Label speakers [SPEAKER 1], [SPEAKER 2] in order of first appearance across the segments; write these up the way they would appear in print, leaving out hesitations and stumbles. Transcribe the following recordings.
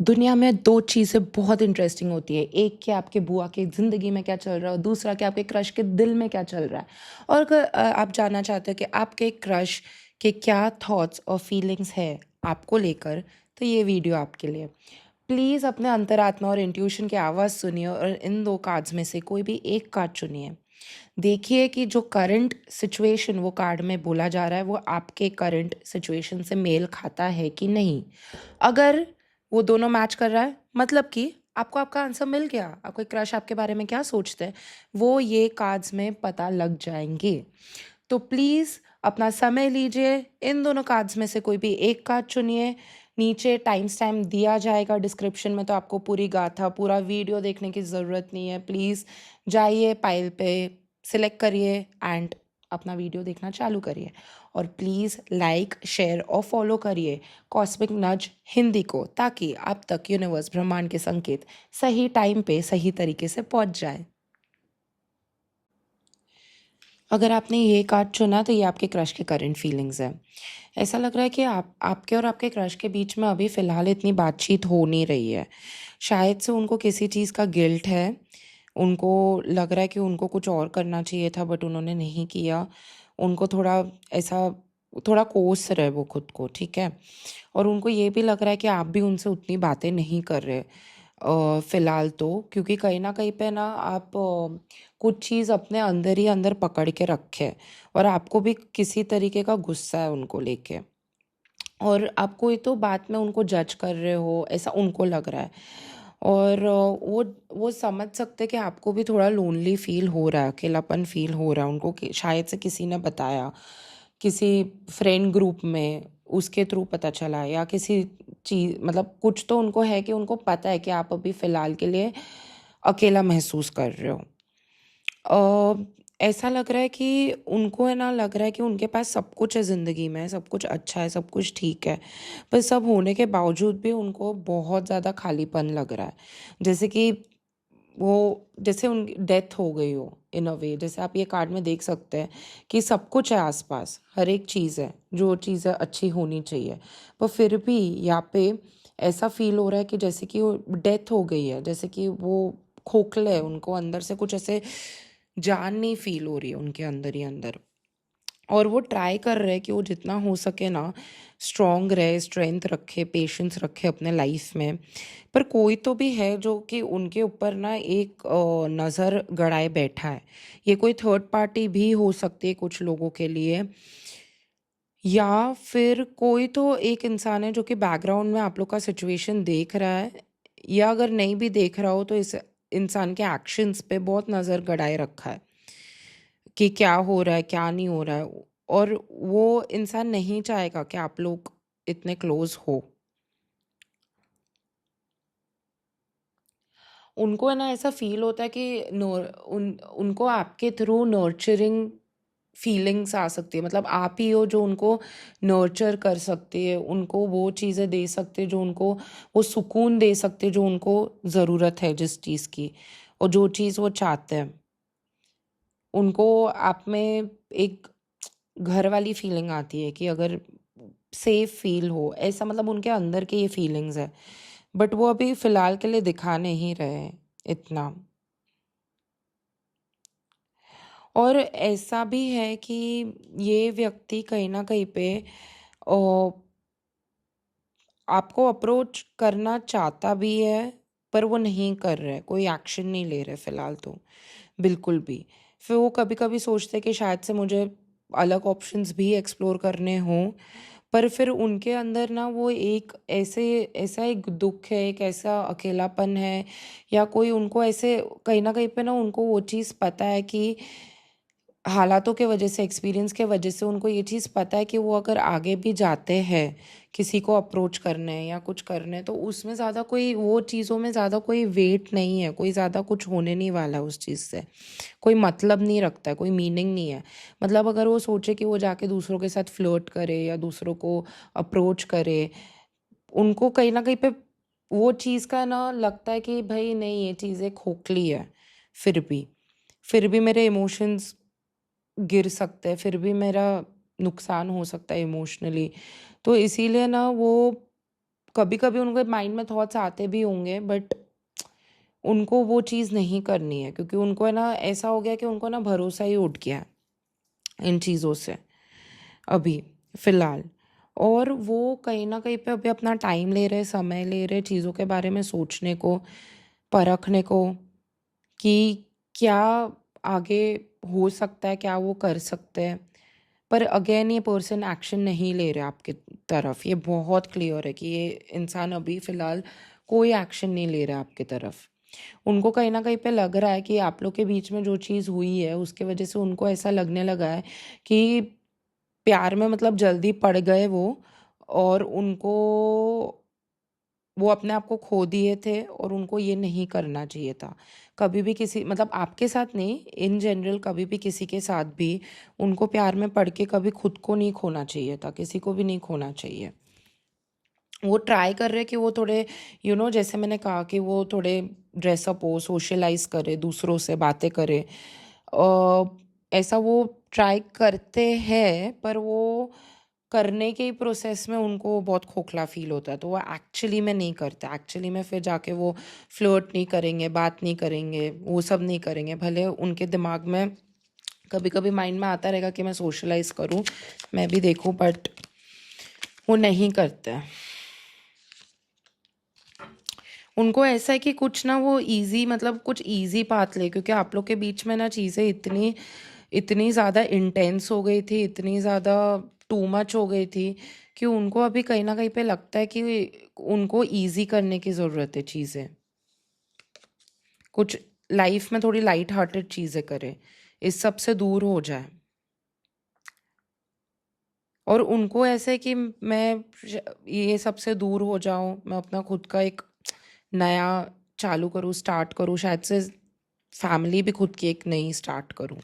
[SPEAKER 1] दुनिया में 2 चीज़ें बहुत इंटरेस्टिंग होती है। एक कि आपके बुआ की ज़िंदगी में क्या चल रहा है और दूसरा कि आपके क्रश के दिल में क्या चल रहा है। और अगर आप जानना चाहते हो कि आपके क्रश के क्या थॉट्स और फीलिंग्स है आपको लेकर, तो ये वीडियो आपके लिए। प्लीज़ अपने अंतरात्मा और इंट्यूशन की आवाज़ सुनिए और इन 2 कार्ड्स में से कोई भी एक कार्ड चुनिए। देखिए कि जो करंट सिचुएशन वो कार्ड में बोला जा रहा है वो आपके करंट सिचुएशन से मेल खाता है कि नहीं। अगर वो दोनों मैच कर रहा है मतलब कि आपको आपका आंसर मिल गया। आपके क्रश आपके बारे में क्या सोचते हैं वो ये कार्ड्स में पता लग जाएंगे। तो प्लीज़ अपना समय लीजिए, इन दोनों कार्ड्स में से कोई भी एक कार्ड चुनिए। नीचे टाइम स्टैम्प दिया जाएगा डिस्क्रिप्शन में, तो आपको पूरी गाथा पूरा वीडियो देखने की ज़रूरत नहीं है। प्लीज़ जाइए पाइल पे, सिलेक्ट करिए एंड अपना वीडियो देखना चालू करिए। और प्लीज़ लाइक शेयर और फॉलो करिए कॉस्मिक नज हिंदी को, ताकि आप तक यूनिवर्स ब्रह्मांड के संकेत सही टाइम पे सही तरीके से पहुंच जाए। अगर आपने ये कार्ड चुना तो ये आपके क्रश के करंट फीलिंग्स है। ऐसा लग रहा है कि आपके और आपके क्रश के बीच में अभी फ़िलहाल इतनी बातचीत हो नहीं रही है। शायद से उनको किसी चीज़ का गिल्ट है। उनको लग रहा है कि उनको कुछ और करना चाहिए था बट उन्होंने नहीं किया। उनको थोड़ा ऐसा थोड़ा कोस रहे वो खुद को, ठीक है? और उनको ये भी लग रहा है कि आप भी उनसे उतनी बातें नहीं कर रहे फ़िलहाल तो, क्योंकि कहीं न कहीं पे ना आप कुछ चीज़ अपने अंदर ही अंदर पकड़ के रखे हैं और आपको भी किसी तरीके का गुस्सा है उनको लेके। और आप कोई तो बात में उनको जज कर रहे हो, ऐसा उनको लग रहा है। और वो समझ सकते हैं कि आपको भी थोड़ा लोनली फ़ील हो रहा है, अकेलापन फ़ील हो रहा है उनको, कि शायद से किसी ने बताया, किसी फ्रेंड ग्रुप में उसके थ्रू पता चला, या किसी चीज़ मतलब कुछ तो उनको है कि उनको पता है कि आप अभी फ़िलहाल के लिए अकेला महसूस कर रहे हो। अ, ऐसा लग रहा है कि उनको है ना, लग रहा है कि उनके पास सब कुछ है ज़िंदगी में, सब कुछ अच्छा है, सब कुछ ठीक है। पर सब होने के बावजूद भी उनको बहुत ज़्यादा खालीपन लग रहा है। जैसे कि वो जैसे उनकी डेथ हो गई हो इन अ वे। जैसे आप ये कार्ड में देख सकते हैं कि सब कुछ है आस-पास, हर एक चीज़ है, जो चीज़ें अच्छी होनी चाहिए। पर फिर भी यहाँ पे ऐसा फ़ील हो रहा है कि जैसे कि वो डेथ हो गई है, जैसे कि वो खोखले हैं, उनको अंदर से कुछ ऐसे जान नहीं फ़ील हो रही है उनके अंदर ही अंदर। और वो ट्राई कर रहे हैं कि वो जितना हो सके ना स्ट्रॉन्ग रहे, स्ट्रेंथ रखे, पेशेंस रखे अपने लाइफ में। पर कोई तो भी है जो कि उनके ऊपर ना एक नज़र गड़ाए बैठा है। ये कोई थर्ड पार्टी भी हो सकती है कुछ लोगों के लिए, या फिर कोई तो एक इंसान है जो कि बैकग्राउंड में आप लोग का सिचुएशन देख रहा है, या अगर नहीं भी देख रहा हो तो इस इंसान के एक्शंस पे बहुत नज़र गड़ाए रखा है कि क्या हो रहा है, क्या नहीं हो रहा है। और वो इंसान नहीं चाहेगा कि आप लोग इतने क्लोज़ हो। उनको है ना ऐसा फ़ील होता है कि उनको आपके थ्रू नर्चरिंग फीलिंग्स आ सकती है। मतलब आप ही हो जो उनको नर्चर कर सकती है, उनको वो चीज़ें दे सकते हैं जो उनको वो सुकून दे सकते हैं जो उनको ज़रूरत है जिस चीज़ की, और जो चीज़ वो चाहते हैं। उनको आप में एक घर वाली फीलिंग आती है कि अगर सेफ फील हो, ऐसा मतलब उनके अंदर की ये फीलिंग्स है। बट वो अभी फ़िलहाल के लिए दिखा नहीं रहे हैं इतना। और ऐसा भी है कि ये व्यक्ति कहीं न कहीं पे अ, आपको अप्रोच करना चाहता भी है, पर वो नहीं कर रहा है, कोई एक्शन नहीं ले रहे फ़िलहाल तो, बिल्कुल भी। फिर वो कभी-कभी सोचते हैं कि शायद से मुझे अलग ऑप्शंस भी एक्सप्लोर करने हों, पर फिर उनके अंदर ना वो एक ऐसा एक दुःख है, एक ऐसा अकेलापन है, या कोई उनको ऐसे कहीं न कहीं पे ना उनको वो चीज़ पता है कि हालातों के वजह से, एक्सपीरियंस के वजह से उनको ये चीज़ पता है कि वो अगर आगे भी जाते हैं, किसी को अप्रोच करने या कुछ करने, तो उसमें ज़्यादा कोई वो चीज़ों में ज़्यादा कोई वेट नहीं है, कोई ज़्यादा कुछ होने नहीं वाला है उस चीज़ से। कोई मतलब नहीं रखता है, कोई मीनिंग नहीं है। मतलब अगर वो सोचे कि वो जाके दूसरों के साथ फ्लर्ट करे या दूसरों को अप्रोच करे, उनको कहीं न कहीं पे वो चीज़ का ना लगता है कि भई नहीं, ये चीज़ें खोखली है, फिर भी। फिर भी मेरे इमोशंस गिर सकते हैं, फिर भी मेरा नुकसान हो सकता है इमोशनली। तो इसीलिए ना वो कभी कभी उनके माइंड में थॉट्स आते भी होंगे, बट उनको वो चीज़ नहीं करनी है, क्योंकि उनको है ना ऐसा हो गया कि उनको ना भरोसा ही उठ गया है इन चीज़ों से अभी फ़िलहाल। और वो कहीं न कहीं पे अभी अपना टाइम ले रहे, समय ले रहे चीज़ों के बारे में सोचने को, परखने को, कि क्या आगे हो सकता है, क्या वो कर सकते हैं। पर अगेन ये पर्सन एक्शन नहीं ले रहे आपकी तरफ। ये बहुत क्लियर है कि ये इंसान अभी फ़िलहाल कोई एक्शन नहीं ले रहा आपकी तरफ। उनको कहीं न कहीं पे लग रहा है कि आप लोग के बीच में जो चीज़ हुई है, उसकी वज़ह से उनको ऐसा लगने लगा है कि प्यार में मतलब जल्दी पड़ गए वो, और उनको वो अपने आप को खो दिए थे, और उनको ये नहीं करना चाहिए था। कभी भी किसी मतलब आपके साथ नहीं, इन जनरल कभी भी किसी के साथ भी उनको प्यार में पड़ के कभी खुद को नहीं खोना चाहिए था, किसी को भी नहीं खोना चाहिए। वो ट्राई कर रहे कि वो थोड़े जैसे मैंने कहा कि वो थोड़े ड्रेसअप हो, सोशलाइज करे, दूसरों से बातें करे। ऐसा वो ट्राई करते हैं, पर वो करने के ही प्रोसेस में उनको बहुत खोखला फील होता है, तो वो एक्चुअली में नहीं करते। एक्चुअली में फिर जाके वो फ्लर्ट नहीं करेंगे, बात नहीं करेंगे, वो सब नहीं करेंगे। भले उनके दिमाग में कभी कभी माइंड में आता रहेगा कि मैं सोशलाइज करूं, मैं भी देखूं, बट वो नहीं करते। उनको ऐसा है कि कुछ ना वो इजी मतलब कुछ इजी पाथ ले, क्योंकि आप लोग के बीच में ना चीज़ें इतनी इतनी ज़्यादा इंटेंस हो गई थी, इतनी ज़्यादा टू मच हो गई थी, कि उनको अभी कहीं ना कहीं पे लगता है कि उनको इजी करने की ज़रूरत है चीज़ें। कुछ लाइफ में थोड़ी लाइट हार्टेड चीज़ें करे, इस सब से दूर हो जाए। और उनको ऐसे है कि मैं ये सब से दूर हो जाऊं, मैं अपना खुद का एक नया चालू करूं, स्टार्ट करूं, शायद से फैमिली भी खुद की एक नई स्टार्ट करूं।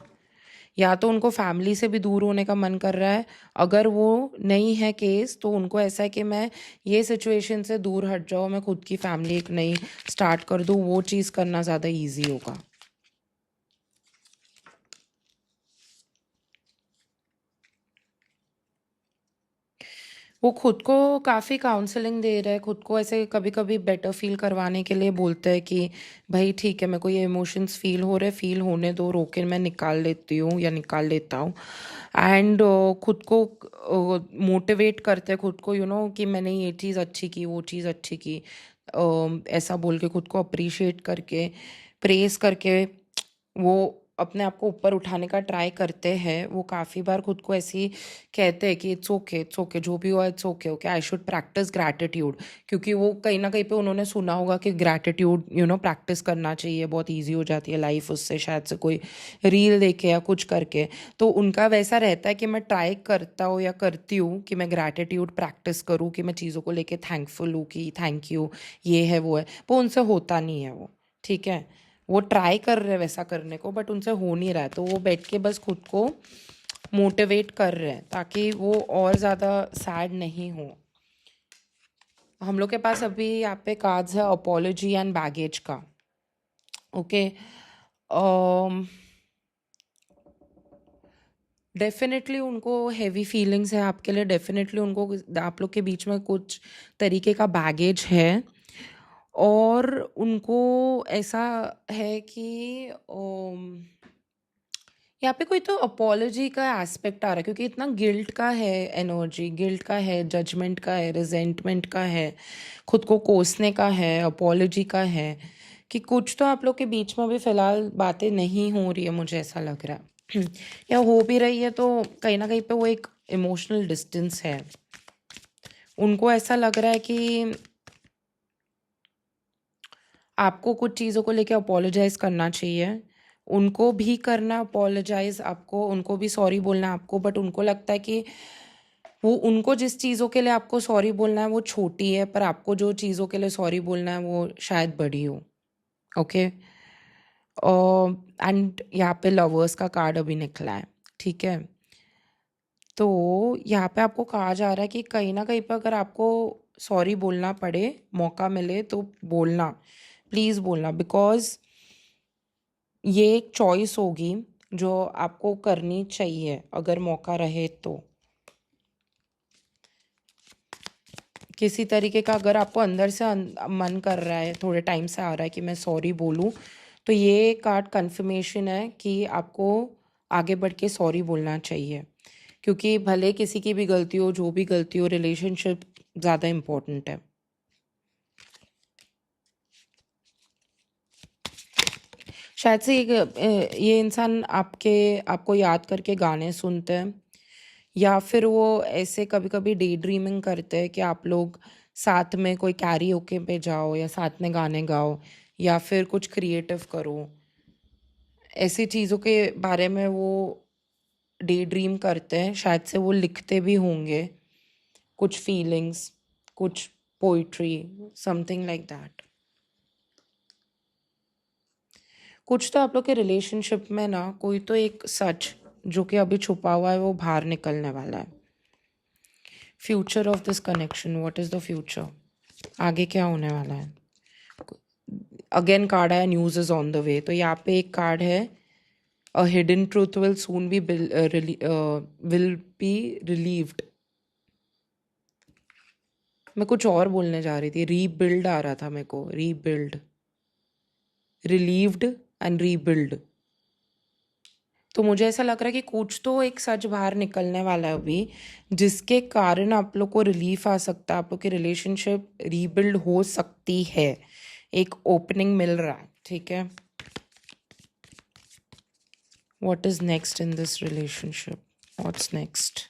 [SPEAKER 1] या तो उनको फैमिली से भी दूर होने का मन कर रहा है। अगर वो नहीं है केस, तो उनको ऐसा है कि मैं ये सिचुएशन से दूर हट जाऊँ, मैं खुद की फैमिली एक नई स्टार्ट कर दूँ, वो चीज़ करना ज़्यादा ईजी होगा। वो खुद को काफ़ी काउंसलिंग दे रहे हैं, खुद को ऐसे कभी कभी बेटर फील करवाने के लिए बोलते हैं कि भाई ठीक है, मेरे को ये इमोशंस फील हो रहे, फील होने दो, रोके मैं निकाल लेती हूँ या निकाल लेता हूँ। एंड खुद को मोटिवेट करते हैं खुद को, कि मैंने ये चीज़ अच्छी की, वो चीज़ अच्छी की। ऐसा बोल के खुद को अप्रिशिएट करके, प्रेस करके वो अपने आप को ऊपर उठाने का ट्राई करते हैं। वो काफ़ी बार खुद को ऐसे ही कहते हैं कि इट्स ओके, जो भी हुआ it's okay, okay I should practice gratitude. क्योंकि वो कहीं ना कहीं पे उन्होंने सुना होगा कि ग्रैटिट्यूड प्रैक्टिस करना चाहिए, बहुत ईजी हो जाती है लाइफ उससे, शायद से कोई रील देखे या कुछ करके। तो उनका वैसा रहता है कि मैं ट्राई करता हूँ या करती हूँ कि मैं ग्रैटिट्यूड प्रैक्टिस करूँ, कि मैं चीज़ों को लेके थैंकफुल हूँ, कि थैंक यू, ये है वो है। वो उनसे होता नहीं है वो, ठीक है। वो ट्राई कर रहे हैं वैसा करने को, बट उनसे हो नहीं रहा है, तो वो बैठ के बस खुद को मोटिवेट कर रहे हैं ताकि वो और ज़्यादा सैड नहीं हो। हम लोग के पास अभी यहाँ पे कार्ड्स है अपोलॉजी एंड बैगेज का। ओके, डेफिनेटली उनको हैवी फीलिंग्स है आपके लिए, डेफिनेटली उनको आप लोग के बीच में कुछ तरीके का बैगेज है। और उनको ऐसा है कि यहाँ पे कोई तो अपॉलजी का एस्पेक्ट आ रहा है, क्योंकि इतना गिल्ट का है, एनर्जी गिल्ट का है, जजमेंट का है, रिजेंटमेंट का है, खुद को कोसने का है, अपॉलजी का है, कि कुछ तो आप लोग के बीच में अभी फ़िलहाल बातें नहीं हो रही है, मुझे ऐसा लग रहा है। या हो भी रही है तो कहीं ना कहीं पे वो एक इमोशनल डिस्टेंस है। उनको ऐसा लग रहा है कि आपको कुछ चीज़ों को लेके अपोलोजाइज करना चाहिए, उनको भी करना अपोलोजाइज आपको, उनको भी सॉरी बोलना है आपको, बट उनको लगता है कि वो उनको जिस चीज़ों के लिए आपको सॉरी बोलना है वो छोटी है, पर आपको जो चीज़ों के लिए सॉरी बोलना है वो शायद बड़ी हो। ओके, एंड यहाँ पे लवर्स का कार्ड अभी निकला है, ठीक है। तो यहाँ पे आपको कहा जा रहा है कि कहीं ना कहीं पे अगर आपको सॉरी बोलना पड़े, मौका मिले तो बोलना, प्लीज़ बोलना, बिकॉज ये एक चॉइस होगी जो आपको करनी चाहिए अगर मौका रहे तो। किसी तरीके का अगर आपको अंदर से मन कर रहा है, थोड़े टाइम से आ रहा है कि मैं सॉरी बोलूं, तो ये कार्ड कन्फर्मेशन है कि आपको आगे बढ़ के सॉरी बोलना चाहिए, क्योंकि भले किसी की भी गलती हो, जो भी गलती हो, रिलेशनशिप ज़्यादा इम्पोर्टेंट है। शायद से ये इंसान आपको याद करके गाने सुनते हैं, या फिर वो ऐसे कभी कभी डे ड्रीमिंग करते हैं कि आप लोग साथ में कोई कैरियोके पे जाओ, या साथ में गाने गाओ, या फिर कुछ क्रिएटिव करो। ऐसी चीज़ों के बारे में वो डे ड्रीम करते हैं। शायद से वो लिखते भी होंगे कुछ फीलिंग्स, कुछ पोइट्री, समथिंग लाइक दैट। कुछ तो आप लोग के रिलेशनशिप में ना कोई तो एक सच जो कि अभी छुपा हुआ है वो बाहर निकलने वाला है। Future of this connection, what is the future? आगे क्या होने वाला है? अगेन कार्ड आया, news is on the way. तो यहाँ पे एक कार्ड है, a hidden truth will soon be will be relieved. मैं कुछ और बोलने जा रही थी, रीबिल्ड आ रहा था मेरे को, रीबिल्ड, रिलीव्ड एंड रीबिल्ड। तो मुझे ऐसा लग रहा है कि कुछ तो एक सच बाहर निकलने वाला है अभी, जिसके कारण आप लोग को रिलीफ आ सकता है, आप लोग की रिलेशनशिप रीबिल्ड हो सकती है। एक ओपनिंग मिल रहा है, ठीक है। What is next in this relationship? What's next?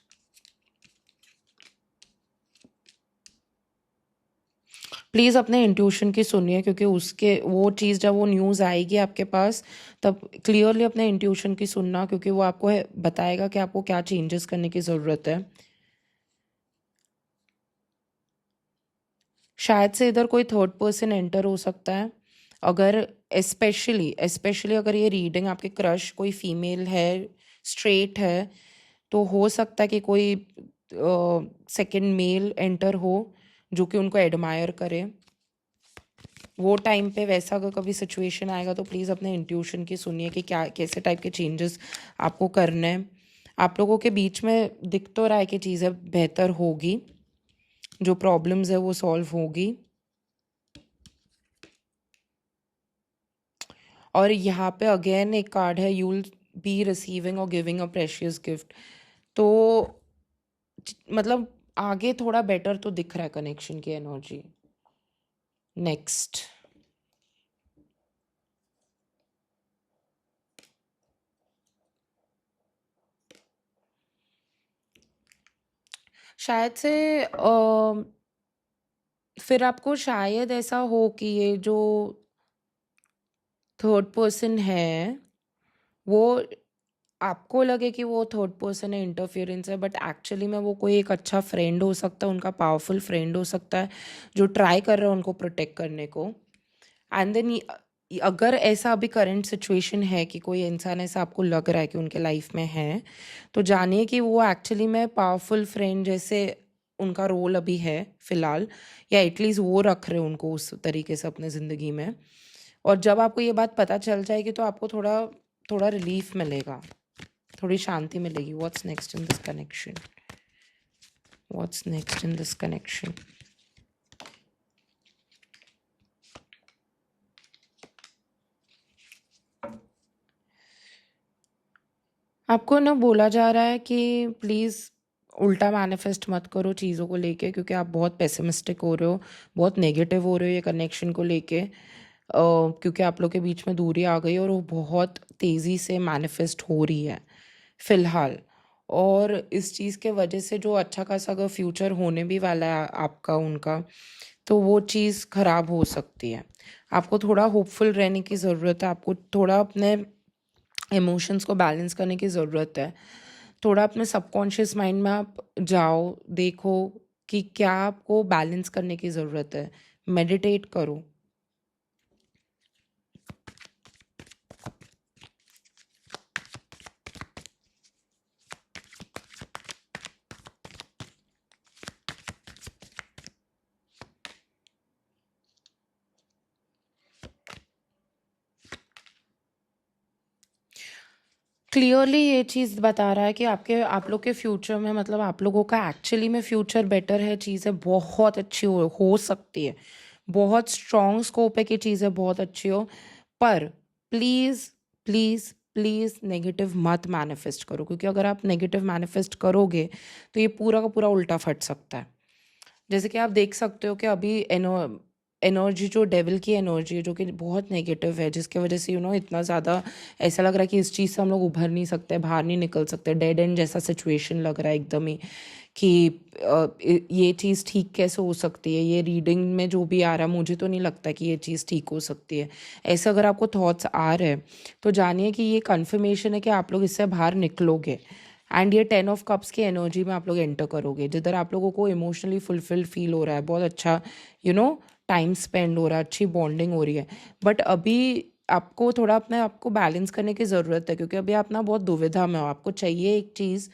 [SPEAKER 1] Please अपने इंट्यूशन की सुनिए, क्योंकि उसके वो चीज़ जब वो न्यूज़ आएगी आपके पास, तब क्लियरली अपने इंट्यूशन की सुनना, क्योंकि वो आपको बताएगा कि आपको क्या चेंजेस करने की ज़रूरत है। शायद से इधर कोई थर्ड पर्सन एंटर हो सकता है। अगर स्पेशली अगर ये रीडिंग आपके क्रश कोई फीमेल है, स्ट्रेट है, तो हो सकता है कि कोई सेकंड मेल एंटर हो जो कि उनको एडमायर करे। वो टाइम पे वैसा अगर कभी सिचुएशन आएगा तो प्लीज़ अपने इंट्यूशन की सुनिए कि क्या कैसे टाइप के चेंजेस आपको करने हैं। आप लोगों के बीच में दिख तो रहा है कि चीज़ें बेहतर होगी, जो प्रॉब्लम्स है वो सॉल्व होगी। और यहाँ पे अगेन एक कार्ड है, यू विल बी रिसीविंग और गिविंग अ प्रेशियस गिफ्ट। तो मतलब आगे थोड़ा बेटर तो दिख रहा है कनेक्शन की एनर्जी। नेक्स्ट, शायद से फिर आपको शायद ऐसा हो कि ये जो थर्ड पर्सन है वो आपको लगे कि वो थर्ड पर्सन है, इंटरफियरेंस है, बट एक्चुअली में वो कोई एक अच्छा फ्रेंड हो सकता है, उनका पावरफुल फ्रेंड हो सकता है जो ट्राई कर रहा है उनको प्रोटेक्ट करने को। एंड देन अगर ऐसा अभी करंट सिचुएशन है कि कोई इंसान ऐसा आपको लग रहा है कि उनके लाइफ में है, तो जानिए कि वो एक्चुअली में पावरफुल फ्रेंड जैसे उनका रोल अभी है फिलहाल, या एटलीस्ट वो रख रहे हैं उनको उस तरीके से अपने ज़िंदगी में। और जब आपको ये बात पता चल जाएगी तो आपको थोड़ा थोड़ा रिलीफ मिलेगा, थोड़ी शांति मिलेगी। What's next in this connection? What's next in this connection? आपको ना बोला जा रहा है कि प्लीज़ उल्टा मैनिफेस्ट मत करो चीज़ों को लेके, क्योंकि आप बहुत पेसिमिस्टिक हो रहे हो, बहुत नेगेटिव हो रहे हो ये कनेक्शन को लेके। क्योंकि आप लोग के बीच में दूरी आ गई और वो बहुत तेज़ी से मैनिफेस्ट हो रही है फ़िलहाल। और इस चीज़ के वजह से जो अच्छा खासा अगर फ्यूचर होने भी वाला है आपका उनका, तो वो चीज़ ख़राब हो सकती है। आपको थोड़ा होपफुल रहने की ज़रूरत है, आपको थोड़ा अपने इमोशंस को बैलेंस करने की ज़रूरत है। थोड़ा अपने सबकॉन्शियस माइंड में आप जाओ, देखो कि क्या आपको बैलेंस करने की ज़रूरत है। मेडिटेट करो। क्लियरली ये चीज़ बता रहा है कि आप लोग के फ्यूचर में, मतलब आप लोगों का एक्चुअली में फ्यूचर बेटर है, चीज़ें बहुत अच्छी हो सकती है, बहुत स्ट्रॉन्ग स्कोप है कि चीज़ें बहुत अच्छी हो। पर प्लीज़ प्लीज़ प्लीज़ नेगेटिव मत मैनिफेस्ट करो, क्योंकि अगर आप नेगेटिव मैनिफेस्ट करोगे तो ये पूरा का पूरा उल्टा फट सकता है। जैसे कि आप देख सकते हो कि अभी एनर्जी, जो डेविल की एनर्जी है, जो कि बहुत नेगेटिव है, जिसके वजह से इतना ज़्यादा ऐसा लग रहा है कि इस चीज़ से हम लोग उभर नहीं सकते, बाहर नहीं निकल सकते, डेड एंड जैसा सिचुएशन लग रहा है एकदम ही, कि ये चीज़ ठीक कैसे हो सकती है। ये रीडिंग में जो भी आ रहा है, मुझे तो नहीं लगता कि ये चीज़ ठीक हो सकती है। ऐसे अगर आपको थॉट्स आ रहे हैं तो जानिए कि ये कन्फर्मेशन है कि आप लोग इससे बाहर निकलोगे। एंड ये 10 ऑफ कप्स की एनर्जी में आप लोग एंटर करोगे, जिधर आप लोगों को इमोशनली फुलफिल्ड फील हो रहा है, बहुत अच्छा यू नो टाइम स्पेंड हो रहा है, अच्छी बॉन्डिंग हो रही है। बट अभी आपको थोड़ा अपने आप को बैलेंस करने की ज़रूरत है, क्योंकि अभी आप ना बहुत दुविधा में हो। आपको चाहिए एक चीज़,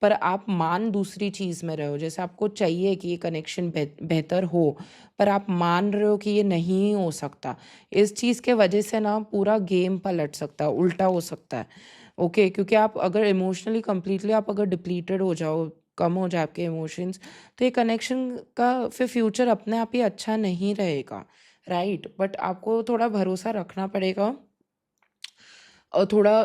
[SPEAKER 1] पर आप मान दूसरी चीज़ में रहे हो। जैसे आपको चाहिए कि ये कनेक्शन बेहतर हो, पर आप मान रहे हो कि ये नहीं हो सकता। इस चीज़ के वजह से ना पूरा गेम पलट सकता है, उल्टा हो सकता है। ओके, क्योंकि आप अगर इमोशनली कम्प्लीटली आप अगर डिप्लीटेड हो जाओ, कम हो जाए आपके इमोशंस, तो ये कनेक्शन का फिर फ्यूचर अपने आप ही अच्छा नहीं रहेगा, राइट। बट आपको थोड़ा भरोसा रखना पड़ेगा, और थोड़ा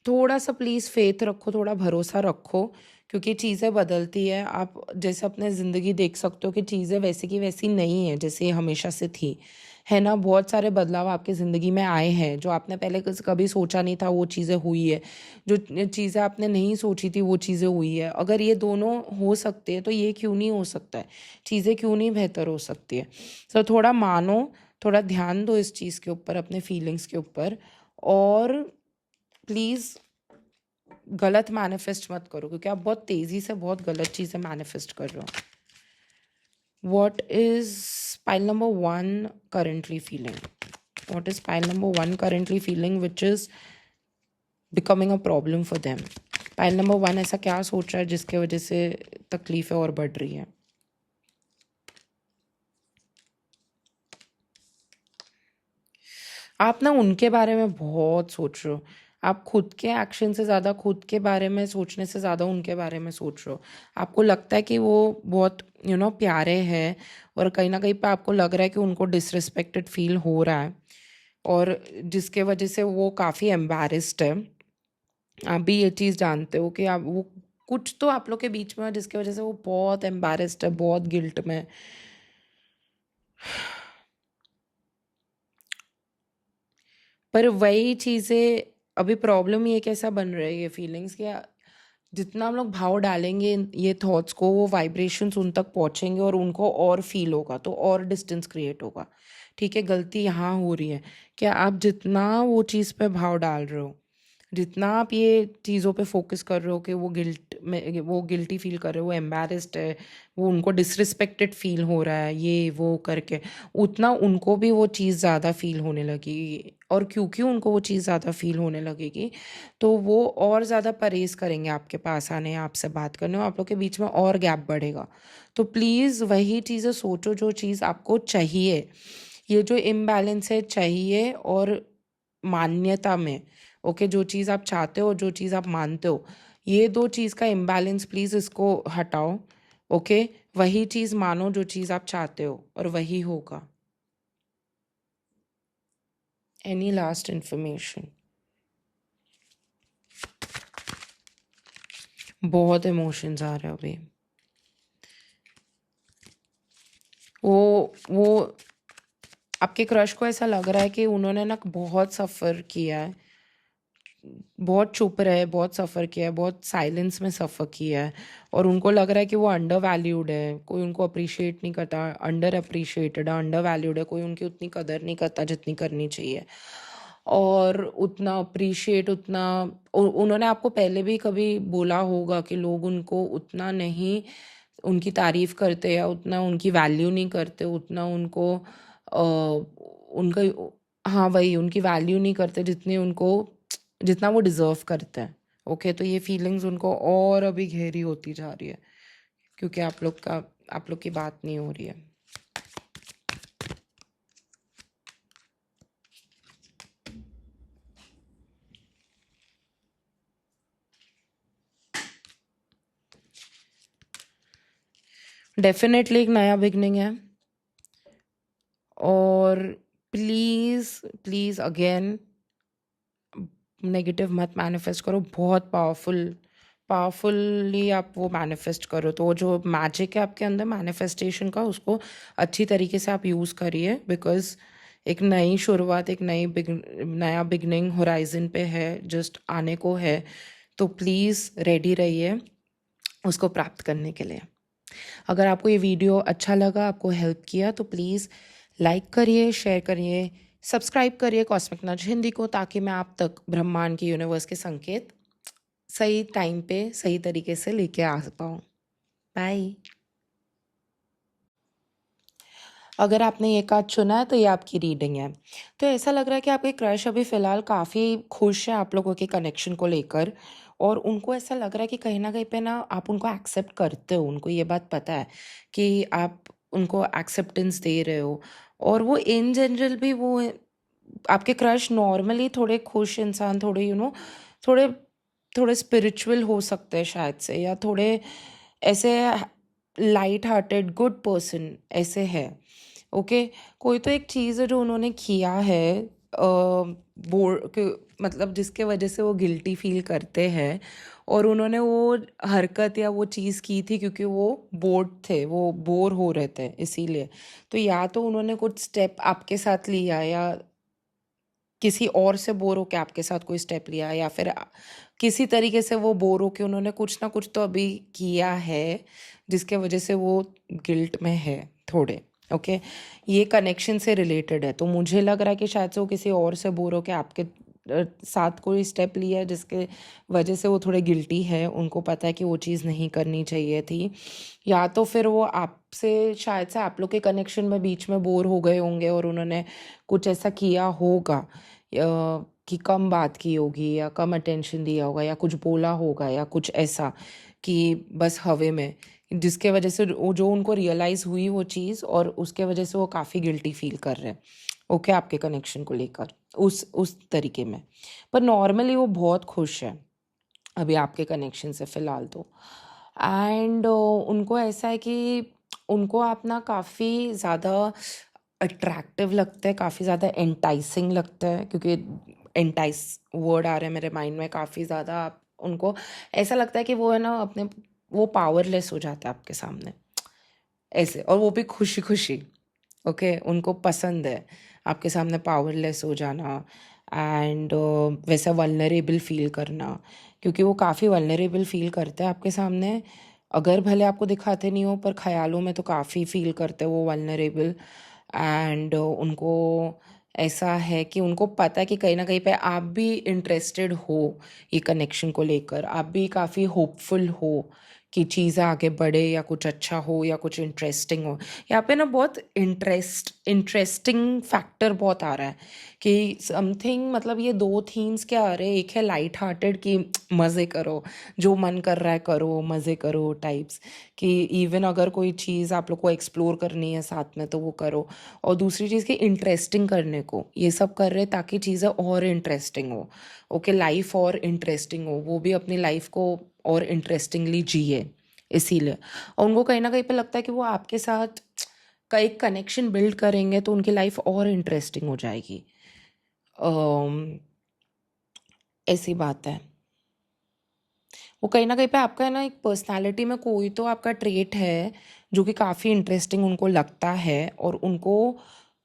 [SPEAKER 1] थोड़ा सा प्लीज़ फेथ रखो, थोड़ा भरोसा रखो, क्योंकि चीज़ें बदलती है। आप जैसे अपने ज़िंदगी देख सकते हो कि चीज़ें वैसी की वैसी नहीं है जैसे ये हमेशा से थी, है ना। बहुत सारे बदलाव आपकी ज़िंदगी में आए हैं, जो आपने पहले कभी सोचा नहीं था वो चीज़ें हुई है, जो चीज़ें आपने नहीं सोची थी वो चीज़ें हुई है। अगर ये दोनों हो सकते हैं तो ये क्यों नहीं हो सकता है, चीज़ें क्यों नहीं बेहतर हो सकती है। तो थोड़ा मानो, थोड़ा ध्यान दो इस चीज़ के ऊपर, अपने फीलिंग्स के ऊपर। और प्लीज़ गलत मैनिफेस्ट मत करो, क्योंकि आप बहुत तेज़ी से बहुत गलत चीज़ें मैनिफेस्ट कर रहे हो। What is pile number 1 currently feeling? What is pile number 1 currently feeling which is becoming a problem for them? Pile number 1 ऐसा क्या सोच रहा है जिसके वजह से तकलीफ़ें और बढ़ रही हैं? आप ना उनके बारे में बहुत सोच रहे हो। आप खुद के एक्शन से ज़्यादा, खुद के बारे में सोचने से ज़्यादा उनके बारे में सोच रहे हो। आपको लगता है कि वो बहुत प्यारे हैं, और कहीं न कहीं पे आपको लग रहा है कि उनको डिसरिस्पेक्टेड फ़ील हो रहा है, और जिसके वजह से वो काफ़ी एम्बैरेस्ड है। आप भी ये चीज़ जानते हो कि आप वो कुछ तो आप लोग के बीच में है जिसकी वजह से वो बहुत एम्बैरेस्ड है, बहुत गिल्ट में है। पर वही चीज़ें, अभी प्रॉब्लम ये कैसा बन रही है फीलिंग्स के, जितना हम लोग भाव डालेंगे ये थॉट्स को, वो वाइब्रेशंस उन तक पहुंचेंगे और उनको और फील होगा, तो और डिस्टेंस क्रिएट होगा। ठीक है, गलती यहाँ हो रही है कि आप जितना वो चीज़ पे भाव डाल रहे हो, जितना आप ये चीज़ों पे फोकस कर रहे हो कि वो गिल्ट में, वो गिल्टी फील कर रहे हो, वो एम्बैरेस्ड है, वो उनको डिसरिस्पेक्टेड फील हो रहा है ये वो करके, उतना उनको भी वो चीज़ ज़्यादा फील होने लगेगी। और क्योंकि उनको वो चीज़ ज़्यादा फील होने लगेगी, तो वो और ज़्यादा परहेज करेंगे आपके पास आने, आपसे बात करने, और आप लोग के बीच में और गैप बढ़ेगा। तो प्लीज़ वही चीज़ें सोचो जो चीज़ आपको चाहिए। ये जो इम्बैलेंस है चाहिए और मान्यता में, ओके, जो चीज़ आप चाहते हो, जो चीज़ आप मानते हो, ये दो चीज़ का इम्बैलेंस प्लीज़ इसको हटाओ। ओके, वही चीज़ मानो जो चीज़ आप चाहते हो, और वही होगा। Any last information? बहुत इमोशंस आ रहे हैं अभी। वो आपके क्रश को ऐसा लग रहा है कि उन्होंने ना बहुत सफ़र किया है, बहुत चुप रहे, बहुत सफ़र किया है, बहुत साइलेंस में सफ़र किया है, और उनको लग रहा है कि वो अंडर वैल्यूड है, कोई उनको अप्रिशिएट नहीं करता, अंडर अप्रिशिएटेड है, अंडर वैल्यूड है, कोई उनकी उतनी कदर नहीं करता जितनी करनी चाहिए। और उतना अप्रिशिएट, उतना उन्होंने आपको पहले भी कभी बोला होगा कि लोग उनको उतना नहीं, उनकी तारीफ़ करते, या उतना उनकी वैल्यू नहीं करते, उतना उनको उनका, हाँ वही, उनकी वैल्यू नहीं करते जितनी उनको, जितना वो डिज़र्व करते हैं। ओके, तो ये फीलिंग्स उनको और अभी गहरी होती जा रही है, क्योंकि आप लोग की बात नहीं हो रही है। डेफिनेटली एक नया बिगनिंग है। और प्लीज़ प्लीज़ अगेन नेगेटिव मत मैनिफेस्ट करो। बहुत पावरफुली आप वो मैनिफेस्ट करो। तो वो जो मैजिक है आपके अंदर मैनिफेस्टेशन का, उसको अच्छी तरीके से आप यूज़ करिए। बिकॉज एक नई शुरुआत, एक नया बिगनिंग होराइजन पे है, जस्ट आने को है। तो प्लीज़ रेडी रहिए उसको प्राप्त करने के लिए। अगर आपको ये वीडियो अच्छा लगा, आपको हेल्प किया, तो प्लीज़ लाइक करिए, शेयर करिए, सब्सक्राइब करिए कॉस्मिक नज हिंदी को, ताकि मैं आप तक ब्रह्मांड के यूनिवर्स के संकेत सही टाइम पे सही तरीके से लेके आ पाऊँ। बाय। अगर आपने ये कार्ड चुना है तो ये आपकी रीडिंग है। तो ऐसा लग रहा है कि आपके क्रश अभी फ़िलहाल काफ़ी खुश है आप लोगों के कनेक्शन को लेकर। और उनको ऐसा लग रहा है कि कहीं न कहीं पे ना आप उनको एक्सेप्ट करते हो, उनको ये बात पता है कि आप उनको एक्सेप्टेंस दे रहे हो। और वो इन जनरल भी वो आपके क्रश नॉर्मली थोड़े खुश इंसान, थोड़े थोड़े थोड़े स्पिरिचुअल हो सकते हैं शायद से, या थोड़े ऐसे लाइट हार्टेड गुड पर्सन ऐसे है। ओके। कोई तो एक चीज़ है जो उन्होंने किया है, मतलब जिसके वजह से वो गिल्टी फील करते हैं। और उन्होंने वो हरकत या वो चीज़ की थी क्योंकि वो बोर्ड थे, वो बोर हो रहे थे इसीलिए। तो या तो उन्होंने कुछ स्टेप आपके साथ लिया, या किसी और से बोर होके आपके साथ कोई स्टेप लिया, या फिर किसी तरीके से वो बोर होके उन्होंने कुछ ना कुछ तो अभी किया है जिसके वजह से वो गिल्ट में है थोड़े। ओके। ये कनेक्शन से रिलेटेड है। तो मुझे लग रहा है कि शायद से वो किसी और से बोर होके आपके साथ कोई स्टेप लिया है जिसके वजह से वो थोड़े गिल्टी है। उनको पता है कि वो चीज़ नहीं करनी चाहिए थी। या तो फिर वो आपसे शायद से आप लोग के कनेक्शन में बीच में बोर हो गए होंगे और उन्होंने कुछ ऐसा किया होगा, कि कम बात की होगी, या कम अटेंशन दिया होगा, या कुछ बोला होगा, या कुछ ऐसा कि बस हवे में, जिसके वजह से वो जो उनको रियलाइज़ हुई वो चीज़, और उसके वजह से वो काफ़ी गिल्टी फील कर रहे हैं। ओके। आपके कनेक्शन को लेकर उस तरीके में। पर नॉर्मली वो बहुत खुश है अभी आपके कनेक्शन से फ़िलहाल तो। एंड उनको ऐसा है कि उनको आप ना काफ़ी ज़्यादा अट्रैक्टिव लगता है, काफ़ी ज़्यादा एंटाइसिंग लगता है, क्योंकि एंटाइस वर्ड आ रहा है मेरे माइंड में काफ़ी ज़्यादा। आप उनको ऐसा लगता है कि वो है ना अपने, वो पावरलेस हो जाता है आपके सामने ऐसे, और वो भी खुशी खुशी। ओके। उनको पसंद है आपके सामने पावरलेस हो जाना। एंड वैसा वल्नरेबल फील करना, क्योंकि वो काफ़ी वल्नरेबल फील करते हैं आपके सामने। अगर भले आपको दिखाते नहीं हो, पर ख्यालों में तो काफ़ी फील करते हैं वो वल्नरेबल। एंड उनको ऐसा है कि उनको पता है कि कहीं ना कहीं पे आप भी इंटरेस्टेड हो ये कनेक्शन को लेकर, आप भी काफ़ी होपफुल हो कि चीज़ें आगे बढ़े, या कुछ अच्छा हो, या कुछ इंटरेस्टिंग हो। यहाँ पे ना बहुत इंटरेस्टिंग फैक्टर बहुत आ रहा है कि समथिंग, मतलब ये दो थीम्स क्या आ रहे हैं। एक है लाइट हार्टेड कि मज़े करो, जो मन कर रहा है करो, मज़े करो टाइप्स, कि इवन अगर कोई चीज़ आप लोग को एक्सप्लोर करनी है साथ में तो वो करो। और दूसरी चीज़ कि इंटरेस्टिंग करने को ये सब कर रहे हैं ताकि चीज़ें और इंटरेस्टिंग हो। ओके। लाइफ और इंटरेस्टिंग हो, वो भी अपनी लाइफ को और इंटरेस्टिंगली जिए इसीलिए। और उनको कहीं ना कहीं पे लगता है कि वो आपके साथ का एक कनेक्शन बिल्ड करेंगे तो उनकी लाइफ और इंटरेस्टिंग हो जाएगी। ऐसी बात है। वो कहीं ना कहीं पे आपका है ना एक पर्सनालिटी में कोई तो आपका ट्रेट है जो कि काफ़ी इंटरेस्टिंग उनको लगता है, और उनको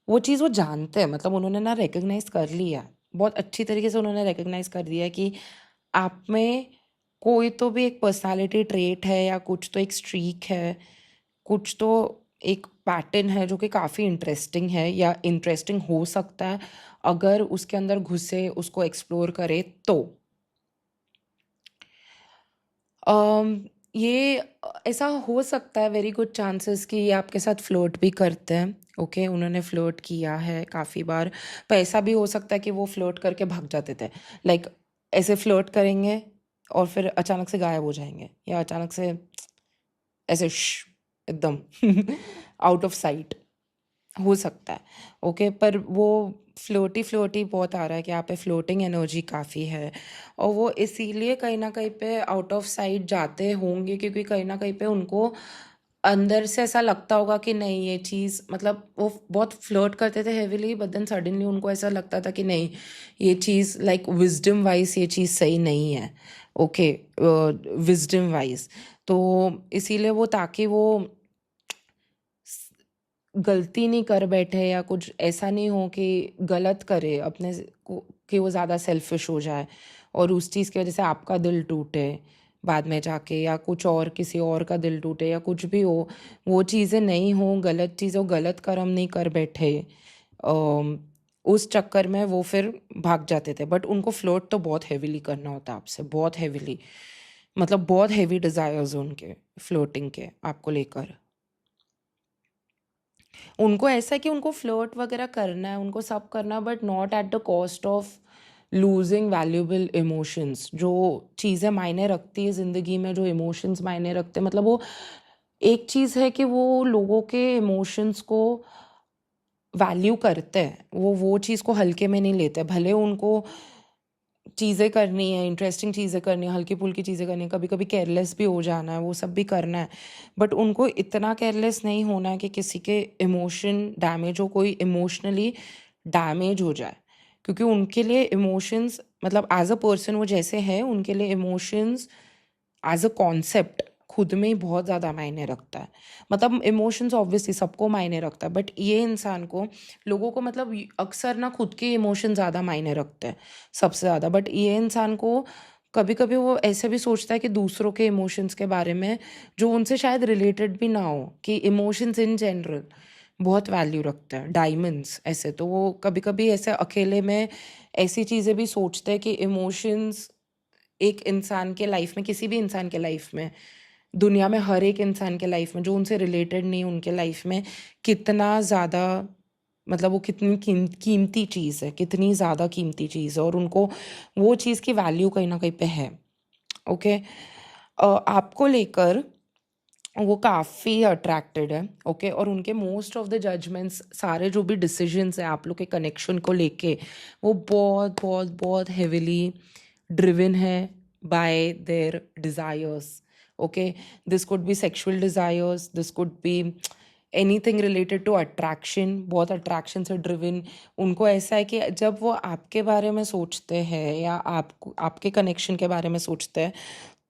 [SPEAKER 1] वो चीज़ वो जानते हैं, मतलब उन्होंने ना रिकग्नाइज कर लिया, बहुत अच्छी तरीके से उन्होंने रिकग्नाइज कर दिया कि आप में कोई तो भी एक पर्सनालिटी ट्रेट है, या कुछ तो एक स्ट्रीक है, कुछ तो एक पैटर्न है जो कि काफ़ी इंटरेस्टिंग है, या इंटरेस्टिंग हो सकता है अगर उसके अंदर घुसे, उसको एक्सप्लोर करे तो। ये ऐसा हो सकता है, वेरी गुड चांसेस कि ये आपके साथ फ्लर्ट भी करते हैं। ओके। उन्होंने फ्लर्ट किया है काफ़ी बार। पर ऐसा भी हो सकता है कि वो फ्लर्ट करके भाग जाते थे, लाइक ऐसे फ्लर्ट करेंगे और फिर अचानक से गायब हो जाएंगे, या अचानक से ऐसे एकदम आउट ऑफ साइट हो सकता है। ओके। पर वो फ्लोटी फ्लोटी बहुत आ रहा है कि यहाँ पे फ्लोटिंग एनर्जी काफ़ी है, और वो इसीलिए कहीं ना कहीं पे आउट ऑफ साइट जाते होंगे क्योंकि कहीं ना कहीं पे उनको अंदर से ऐसा लगता होगा कि नहीं ये चीज़, मतलब वो बहुत फ्लर्ट करते थे हेविली, बट देन सडनली उनको ऐसा लगता था कि नहीं ये चीज़ लाइक विजडम वाइज ये चीज़ सही नहीं है। Okay, wisdom wise. तो इसीलिए वो, ताकि वो गलती नहीं कर बैठे या कुछ ऐसा नहीं हो कि गलत करे अपने को, कि वो ज़्यादा सेल्फिश हो जाए और उस चीज़ की वजह से आपका दिल टूटे बाद में जाके, या कुछ और किसी और का दिल टूटे, या कुछ भी हो, वो चीज़ें नहीं हो, गलत चीज़ों गलत कर्म नहीं कर बैठे। अम, उस चक्कर में वो फिर भाग जाते थे। बट उनको फ्लोट तो बहुत हेविली करना होता है आपसे, बहुत हेविली, मतलब बहुत हेवी डिज़ायर्स उनके फ्लोटिंग के आपको लेकर। उनको ऐसा है कि उनको फ्लर्ट वगैरह करना है, उनको सब करना, but not at the cost of losing valuable emotions. जो चीज़ें मायने रखती है ज़िंदगी में, जो इमोशंस मायने रखते हैं, मतलब वो एक चीज़ है कि वो लोगों के इमोशंस को वैल्यू करते हैं, वो चीज़ को हल्के में नहीं लेते। भले उनको चीज़ें करनी है, इंटरेस्टिंग चीज़ें करनी है, हल्की फुल्की चीज़ें करनी है, कभी कभी केयरलेस भी हो जाना है, वो सब भी करना है, बट उनको इतना केयरलेस नहीं होना है कि किसी के इमोशन डैमेज हो, कोई इमोशनली डैमेज हो जाए। क्योंकि उनके लिए इमोशंस, मतलब एज अ पर्सन वो जैसे है, उनके लिए इमोशंस एज अ कॉन्सेप्ट खुद में ही बहुत ज़्यादा मायने रखता है। मतलब इमोशंस ऑब्वियसली सबको मायने रखता है, बट ये इंसान को, लोगों को मतलब अक्सर ना खुद के इमोशन ज़्यादा मायने रखते हैं सबसे ज़्यादा, बट ये इंसान को कभी कभी वो ऐसे भी सोचता है कि दूसरों के इमोशंस के बारे में, जो उनसे शायद रिलेटेड भी ना हो, कि इमोशंस इन जनरल बहुत वैल्यू रखते हैं, डायमंड्स ऐसे। तो वो कभी कभी ऐसे अकेले में ऐसी चीज़ें भी सोचते हैं कि इमोशंस एक इंसान के लाइफ में, किसी भी इंसान के लाइफ में, दुनिया में हर एक इंसान के लाइफ में, जो उनसे रिलेटेड नहीं उनके लाइफ में कितना ज़्यादा, मतलब वो कितनी कीमती चीज़ है, कितनी ज़्यादा कीमती चीज़ है, और उनको वो चीज़ की वैल्यू कहीं ना कहीं पे है। ओके, आपको लेकर वो काफ़ी अट्रैक्टेड है। ओके, और उनके मोस्ट ऑफ द जजमेंट्स, सारे जो भी डिसीजंस है आप लोग के कनेक्शन को लेके, वो बहुत बहुत बहुत हेविली ड्रिवन है by their desires. Okay, this could be sexual desires, this could be anything related to attraction, बहुत अट्रैक्शन से ड्रिवन। उनको ऐसा है कि जब वो आपके बारे में सोचते हैं या आपको आपके कनेक्शन के बारे में सोचते हैं,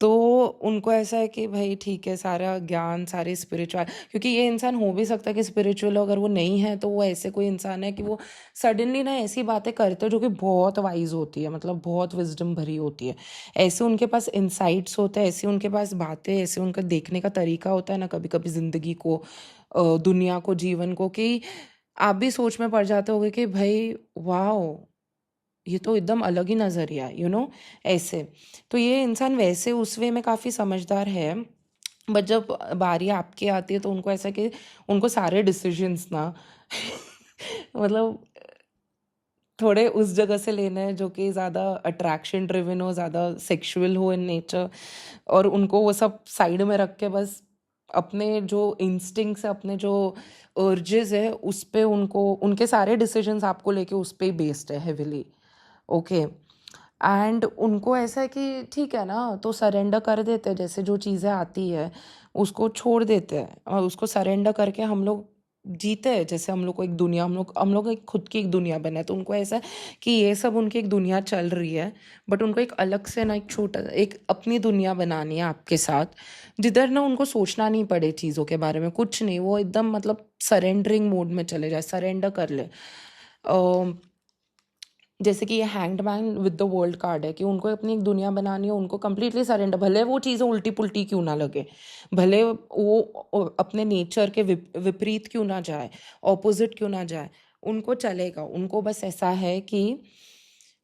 [SPEAKER 1] तो उनको ऐसा है कि भाई ठीक है, सारा ज्ञान, सारे स्पिरिचुअल, क्योंकि ये इंसान हो भी सकता है कि स्पिरिचुअल, अगर वो नहीं है तो वो ऐसे कोई इंसान है कि वो सडनली ना ऐसी बातें करते हैं जो कि बहुत वाइज होती है, मतलब बहुत विजडम भरी होती है। ऐसे उनके पास इंसाइट्स होते हैं, ऐसे उनके पास बातें, ऐसे उनका देखने का तरीका होता है ना कभी कभी ज़िंदगी को, दुनिया को, जीवन को, कि आप भी सोच में पड़ जाते होगे कि भाई वाह, ये तो एकदम अलग ही नज़रिया है, ऐसे। तो ये इंसान वैसे उस वे में काफ़ी समझदार है, बट जब बारी आपकी आती है तो उनको ऐसा कि उनको सारे डिसीजंस ना मतलब थोड़े उस जगह से लेना है जो कि ज़्यादा अट्रैक्शन ड्रिवन हो, ज़्यादा सेक्सुअल हो इन नेचर, और उनको वो सब साइड में रख के बस अपने जो इंस्टिंक्ट्स है, अपने जो अर्जेस है, उस पे उनको, उनके सारे डिसीजंस आपको लेके उस पे ही बेस्ड है हेविली। ओके, एंड उनको ऐसा है कि ठीक है ना, तो सरेंडर कर देते हैं, जैसे जो चीज़ें आती है उसको छोड़ देते हैं, और उसको सरेंडर करके हम लोग जीते हैं, जैसे हम लोग को एक दुनिया, हम लोग एक खुद की एक दुनिया बना है। तो उनको ऐसा है कि ये सब उनकी एक दुनिया चल रही है, बट उनको एक अलग से ना, एक छोटा, एक अपनी दुनिया बनानी है आपके साथ, जिधर ना उनको सोचना नहीं पड़े चीज़ों के बारे में, कुछ नहीं, वो एकदम मतलब सरेंडरिंग मोड में चले जाए, सरेंडर कर ले। जैसे कि ये hanged man with the world card है, कि उनको अपनी एक दुनिया बनानी है, उनको कंप्लीटली सरेंडर, भले वो चीज़ें उल्टी पुल्टी क्यों ना लगे, भले वो अपने नेचर के विपरीत क्यों ना जाए, ऑपोजिट क्यों ना जाए, उनको चलेगा। उनको बस ऐसा है कि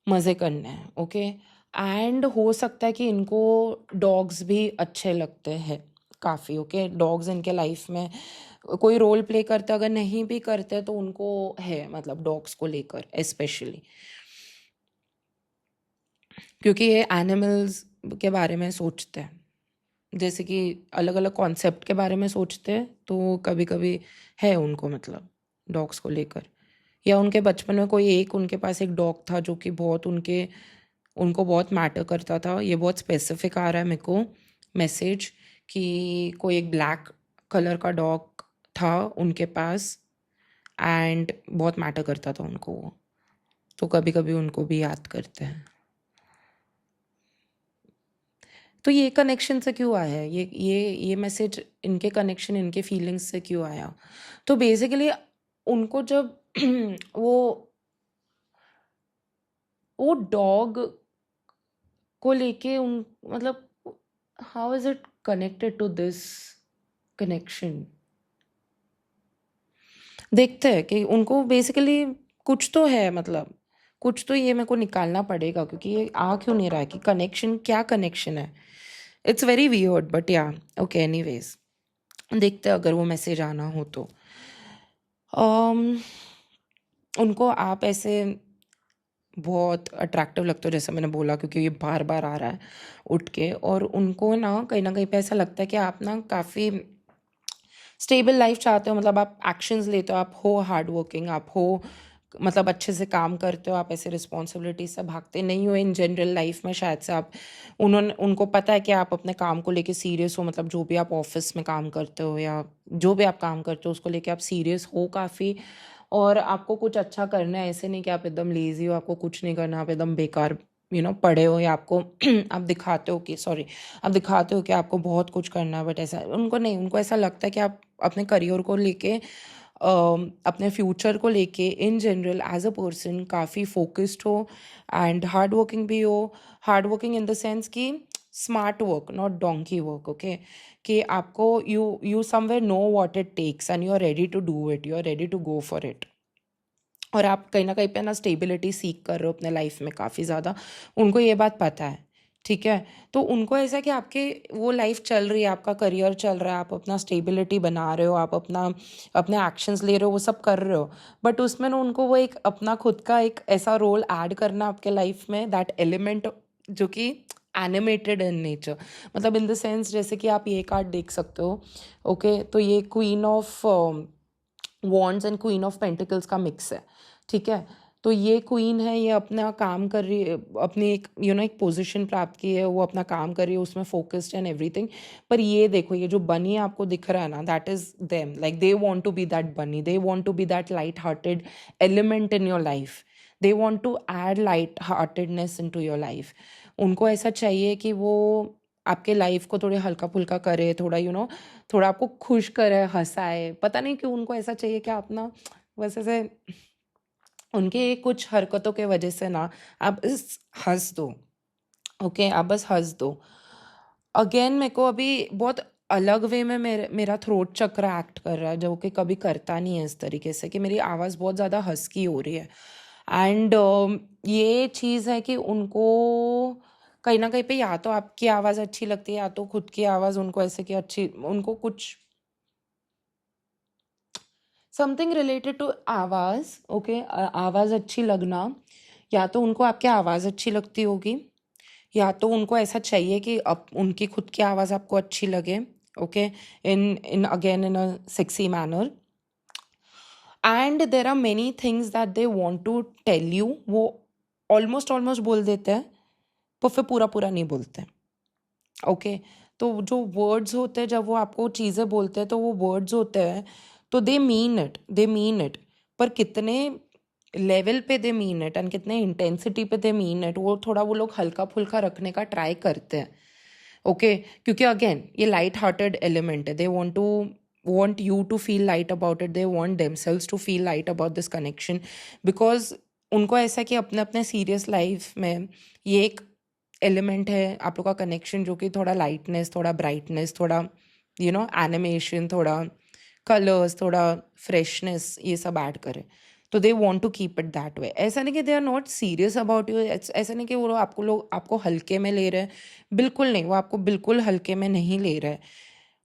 [SPEAKER 1] मज़े करने हैं। ओके, एंड हो सकता है कि इनको डॉग्स भी अच्छे लगते हैं काफ़ी। ओके, डॉग्स इनके लाइफ में कोई रोल प्ले करते, अगर नहीं भी करते तो उनको है, मतलब डॉग्स को लेकर स्पेशली, क्योंकि ये एनिमल्स के बारे में सोचते हैं, जैसे कि अलग अलग कॉन्सेप्ट के बारे में सोचते हैं, तो कभी कभी है उनको, मतलब डॉग्स को लेकर, या उनके बचपन में कोई एक, उनके पास एक डॉग था जो कि बहुत उनको बहुत मैटर करता था। ये बहुत स्पेसिफिक आ रहा है मेरे को मैसेज, कि कोई एक ब्लैक कलर का डॉग था उनके पास एंड बहुत मैटर करता था उनको वो, तो कभी कभी उनको भी याद करते हैं। तो ये कनेक्शन से क्यों आया है, ये मैसेज, इनके कनेक्शन, इनके फीलिंग्स से क्यों आया? तो बेसिकली उनको जब वो डॉग को लेके उन मतलब how is it connected to this connection? देखते हैं कि उनको बेसिकली कुछ तो है, मतलब कुछ तो ये मेरे को निकालना पड़ेगा, क्योंकि ये आ क्यों नहीं रहा है कि कनेक्शन, क्या कनेक्शन है। इट्स वेरी वियर्ड बट या ओके, एनीवेज देखते हैं अगर वो मैसेज आना हो तो। um, उनको आप ऐसे बहुत अट्रैक्टिव लगते हो, जैसे मैंने बोला, क्योंकि ये बार बार आ रहा है उठ के, और उनको ना कहीं पे ऐसा लगता है कि आप ना काफ़ी स्टेबल लाइफ चाहते हो, मतलब आप एक्शंस लेते हो, आप हो हार्ड वर्किंग, आप हो मतलब अच्छे से काम करते हो, आप ऐसे रिस्पॉन्सिबिलिटी से भागते नहीं हो इन जनरल लाइफ में। शायद से आप उनको पता है कि आप अपने काम को लेके सीरियस हो, मतलब जो भी आप ऑफिस में काम करते हो या जो भी आप काम करते हो उसको लेके आप सीरियस हो काफ़ी, और आपको कुछ अच्छा करना है। ऐसे नहीं कि आप एकदम लेजी हो, आपको कुछ नहीं करना, आप एकदम बेकार पड़े हो, या आपको आप दिखाते हो कि आप दिखाते हो कि आपको बहुत कुछ करना है, बट ऐसा उनको नहीं। उनको ऐसा लगता है कि आप अपने करियर को लेके अपने फ्यूचर को लेके in general as a person काफ़ी फोकस्ड हो एंड हार्ड वर्किंग भी हो। Hard working in the sense कि smart work, not donkey work, okay. कि आपको you somewhere know what it takes and you are ready to do it, you are ready to go for it. और आप कहीं ना कहीं पे ना स्टेबिलिटी सीख कर रहे हो अपने लाइफ में काफ़ी ज़्यादा, उनको ये बात पता है, ठीक है। तो उनको ऐसा कि आपके वो लाइफ चल रही है, आपका करियर चल रहा है, आप अपना स्टेबिलिटी बना रहे हो, आप अपने एक्शंस ले रहे हो, वो सब कर रहे हो, बट उसमें ना उनको वो एक अपना खुद का एक ऐसा रोल ऐड करना आपके लाइफ में, दैट एलिमेंट जो कि एनिमेटेड इन नेचर, मतलब इन द सेंस जैसे कि आप ये कार्ड देख सकते हो, ओके। तो ये queen of wands and queen of pentacles का मिक्स है, ठीक है। तो ये क्वीन है, ये अपना काम कर रही है, अपनी एक एक पोजीशन प्राप्त की है, वो अपना काम कर रही है, उसमें फोकस्ड एंड एवरीथिंग। पर ये देखो, ये जो बनी आपको दिख रहा है ना, that is them, like they want to be that bunny, they want to be that light hearted element in your life, they want to add light heartedness into your life. उनको ऐसा चाहिए कि वो आपके life को थोड़े हल्का फुल्का करे, थोड़ा थोड़ा आपको खुश करे, हंसाए। पता नहीं क्यों उनको ऐसा चाहिए कि आप ना बस ऐसे उनके कुछ हरकतों के वजह से ना आप बस हंस दो, ओके, आप बस हंस दो। अगेन मेरे को अभी बहुत अलग वे में मेरा थ्रोट चक्र एक्ट कर रहा है, जो कि कभी करता नहीं है इस तरीके से, कि मेरी आवाज़ बहुत ज़्यादा हस्की हो रही है। एंड ये चीज़ है कि उनको कहीं ना कहीं पे या तो आपकी आवाज़ अच्छी लगती है, या तो खुद की आवाज़ उनको ऐसे कि अच्छी, उनको कुछ समथिंग रिलेटेड टू आवाज़, ओके। आवाज़ अच्छी लगना, या तो उनको आपकी आवाज़ अच्छी लगती होगी, या तो उनको ऐसा चाहिए कि अब उनकी खुद की आवाज़ आपको अच्छी लगे, okay, in in again in a sexy manner. And there are many things that they want to tell you, वो ऑलमोस्ट ऑलमोस्ट बोल देते हैं, पर फिर पूरा पूरा नहीं बोलते, ओके। तो जो वर्ड्स होते हैं, जब वो आपको चीज़ें बोलते हैं, तो वो वर्ड्स होते हैं, तो they mean it, they mean it. पर कितने लेवल पे दे मीन इट एंड कितने इंटेंसिटी पे दे मीन इट, वो थोड़ा वो लोग हल्का फुल्का रखने का ट्राई करते हैं, ओके। क्योंकि अगेन ये लाइट हार्टेड एलिमेंट है, दे want you to feel light about it, they want themselves to feel light about this connection, because उनको ऐसा कि अपने अपने सीरियस लाइफ में ये एक एलिमेंट है आप लोग का कनेक्शन, जो कि थोड़ा लाइटनेस, थोड़ा ब्राइटनेस, थोड़ा एनिमेशन, थोड़ा कलर्स, थोड़ा फ्रेशनेस, ये सब ऐड करे। तो they want to keep it that way. ऐसा नहीं कि they are not serious about you, ऐसा नहीं कि वो लोग आपको हल्के में ले रहे हैं, बिल्कुल नहीं, वो आपको बिल्कुल हल्के में नहीं ले रहे।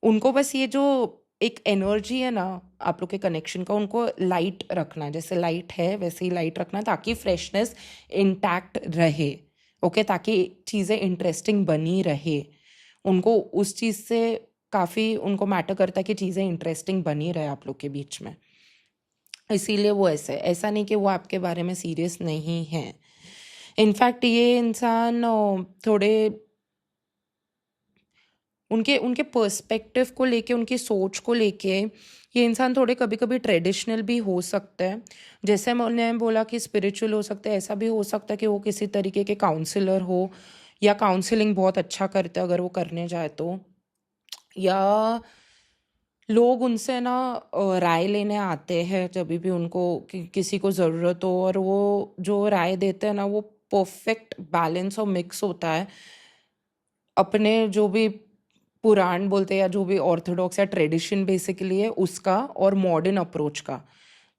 [SPEAKER 1] उनको बस ये जो एक एनर्जी है ना आप लोग के कनेक्शन का, उनको लाइट रखना, जैसे लाइट है वैसे ही लाइट रखना, ताकि फ्रेशनेस इंटैक्ट रहे, ओके, ताकि चीज़ें इंटरेस्टिंग बनी रहे। उनको उस चीज़ से काफ़ी उनको मैटर करता है कि चीज़ें इंटरेस्टिंग बनी रहे आप लोग के बीच में, इसीलिए वो ऐसा नहीं कि वो आपके बारे में सीरियस नहीं है। इनफैक्ट ये इंसान थोड़े उनके उनके पर्सपेक्टिव को लेके, उनकी सोच को लेके ये इंसान थोड़े कभी कभी ट्रेडिशनल भी हो सकता है। जैसे मैंने बोला कि स्पिरिचुअल हो सकता है, ऐसा भी हो सकता है कि वो किसी तरीके के काउंसलर हो, या काउंसलिंग बहुत अच्छा करते हैं अगर वो करने जाए तो, या लोग उनसे ना राय लेने आते हैं जब भी उनको किसी को ज़रूरत हो, और वो जो राय देते हैं ना वो परफेक्ट बैलेंस और मिक्स होता है अपने जो भी पुराण बोलते हैं या जो भी ऑर्थोडॉक्स या ट्रेडिशन बेसिकली है उसका, और मॉडर्न अप्रोच का।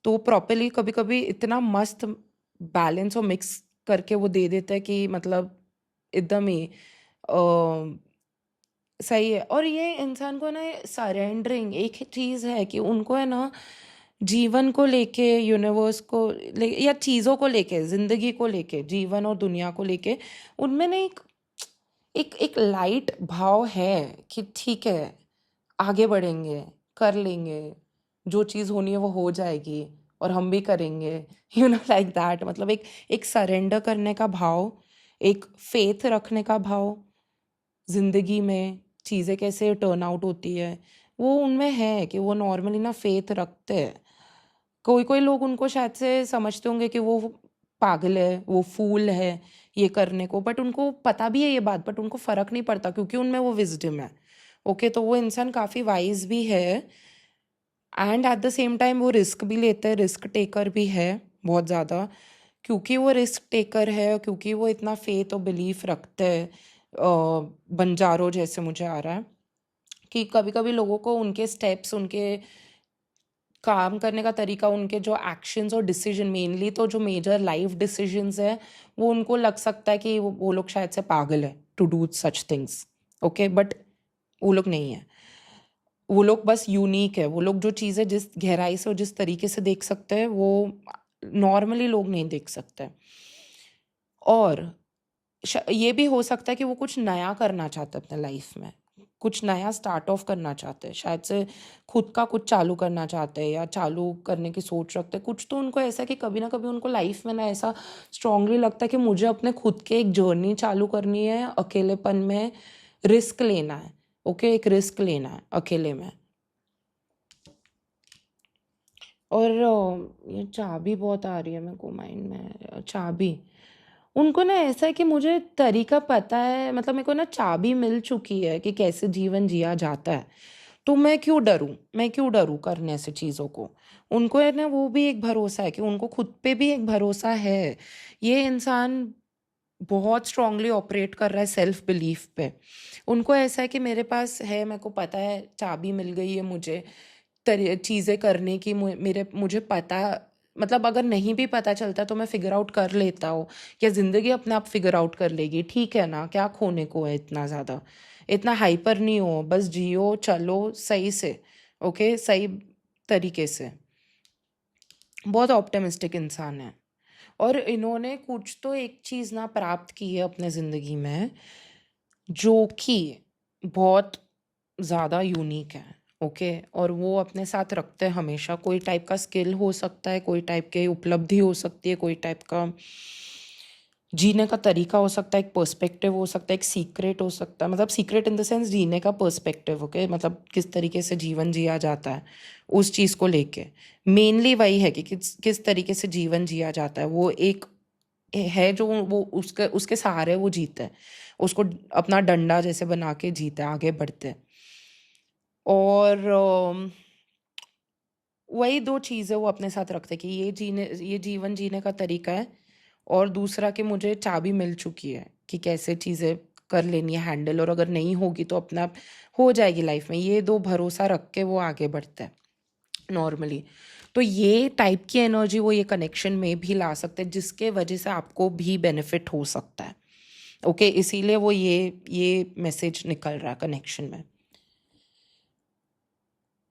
[SPEAKER 1] तो प्रॉपरली कभी कभी इतना मस्त बैलेंस और मिक्स करके वो दे देता है कि मतलब एकदम ही सही है। और ये इंसान को ना सरेंडरिंग एक चीज़ है कि उनको है ना जीवन को लेके, यूनिवर्स को या चीज़ों को लेके, जिंदगी को लेके, जीवन और दुनिया को लेके उनमें ना एक एक एक लाइट भाव है कि ठीक है, आगे बढ़ेंगे, कर लेंगे, जो चीज़ होनी है वो हो जाएगी और हम भी करेंगे। लाइक दैट, मतलब एक एक सरेंडर करने का भाव, एक फेथ रखने का भाव ज़िंदगी में, चीज़ें कैसे टर्न आउट होती है वो उनमें है कि वो नॉर्मली ना फेथ रखते हैं। कोई कोई लोग उनको शायद से समझते होंगे कि वो पागल है, वो फूल है ये करने को, बट उनको पता भी है ये बात, बट उनको फ़र्क नहीं पड़ता क्योंकि उनमें वो विजडम है। ओके, तो वो इंसान काफ़ी वाइज भी है, and at the same time वो रिस्क भी लेते हैं, रिस्क टेकर भी है बहुत ज़्यादा। क्योंकि वो रिस्क टेकर है, क्योंकि वो इतना फेथ और बिलीफ रखते हैं, बंजारो जैसे मुझे आ रहा है कि कभी कभी लोगों को उनके स्टेप्स, उनके काम करने का तरीका, उनके जो एक्शंस और डिसीजन, मेनली तो जो मेजर लाइफ डिसीजंस है, वो उनको लग सकता है कि वो लोग शायद से पागल है to do such things. Okay, but वो लोग नहीं है, वो लोग बस यूनिक है। वो लोग जो चीज़ें जिस गहराई से और जिस तरीके से देख सकते हैं वो नॉर्मली लोग नहीं देख सकते। और ये भी हो सकता है कि वो कुछ नया करना चाहते हैं अपने लाइफ में, कुछ नया स्टार्ट ऑफ करना चाहते हैं, शायद से खुद का कुछ चालू करना चाहते हैं या चालू करने की सोच रखते हैं। कुछ तो उनको ऐसा है कि कभी ना कभी उनको लाइफ में ना ऐसा स्ट्रांगली लगता है कि मुझे अपने खुद के एक जर्नी चालू करनी है, अकेलेपन में रिस्क लेना है। ओके, एक रिस्क लेना है अकेले में। और ये चाबी बहुत आ रही है मेरे को माइंड में, चाबी। उनको ना ऐसा है कि मुझे तरीका पता है, मतलब मेरे को ना चाबी मिल चुकी है कि कैसे जीवन जिया जाता है, तो मैं क्यों डरूं करने ऐसे चीज़ों को। उनको है ना वो भी एक भरोसा है कि उनको खुद पे भी एक भरोसा है। ये इंसान बहुत स्ट्रांगली ऑपरेट कर रहा है सेल्फ बिलीफ पे। उनको ऐसा है कि मेरे पास है, मेरे को पता है, चाबी मिल गई है मुझे चीज़ें करने की। मुझे पता, मतलब अगर नहीं भी पता चलता तो मैं फिगर आउट कर लेता हूँ, या ज़िंदगी अपने आप फिगर आउट कर लेगी। ठीक है ना, क्या खोने को है इतना ज़्यादा, इतना हाइपर नहीं हो, बस जियो, चलो सही से। ओके, सही तरीके से। बहुत ऑप्टिमिस्टिक इंसान है। और इन्होंने कुछ तो एक चीज़ ना प्राप्त की है अपने ज़िंदगी में जो कि बहुत ज़्यादा यूनिक है। ओके, और वो अपने साथ रखते हैं हमेशा। कोई टाइप का स्किल हो सकता है, कोई टाइप की उपलब्धि हो सकती है, कोई टाइप का जीने का तरीका हो सकता है, एक पर्सपेक्टिव हो सकता है, एक सीक्रेट हो सकता है, मतलब सीक्रेट इन द सेंस जीने का पर्सपेक्टिव। ओके, मतलब किस तरीके से जीवन जिया जाता है उस चीज़ को लेके। मेनली वही है कि किस तरीके से जीवन जिया जाता है, वो एक है जो वो उसके उसके सहारे वो जीते हैं, उसको अपना डंडा जैसे बना के जीते हैं, आगे बढ़ते हैं। और वही दो चीज़ें वो अपने साथ रखते हैं कि ये जीवन जीने का तरीका है, और दूसरा कि मुझे चाबी मिल चुकी है कि कैसे चीज़ें कर लेनी है हैंडल, और अगर नहीं होगी तो अपने आप हो जाएगी लाइफ में। ये दो भरोसा रख के वो आगे बढ़ते हैं नॉर्मली। तो ये टाइप की एनर्जी वो ये कनेक्शन में भी ला सकते हैं, जिसके वजह से आपको भी बेनिफिट हो सकता है। ओके, इसीलिए वो ये मैसेज निकल रहा है कनेक्शन में।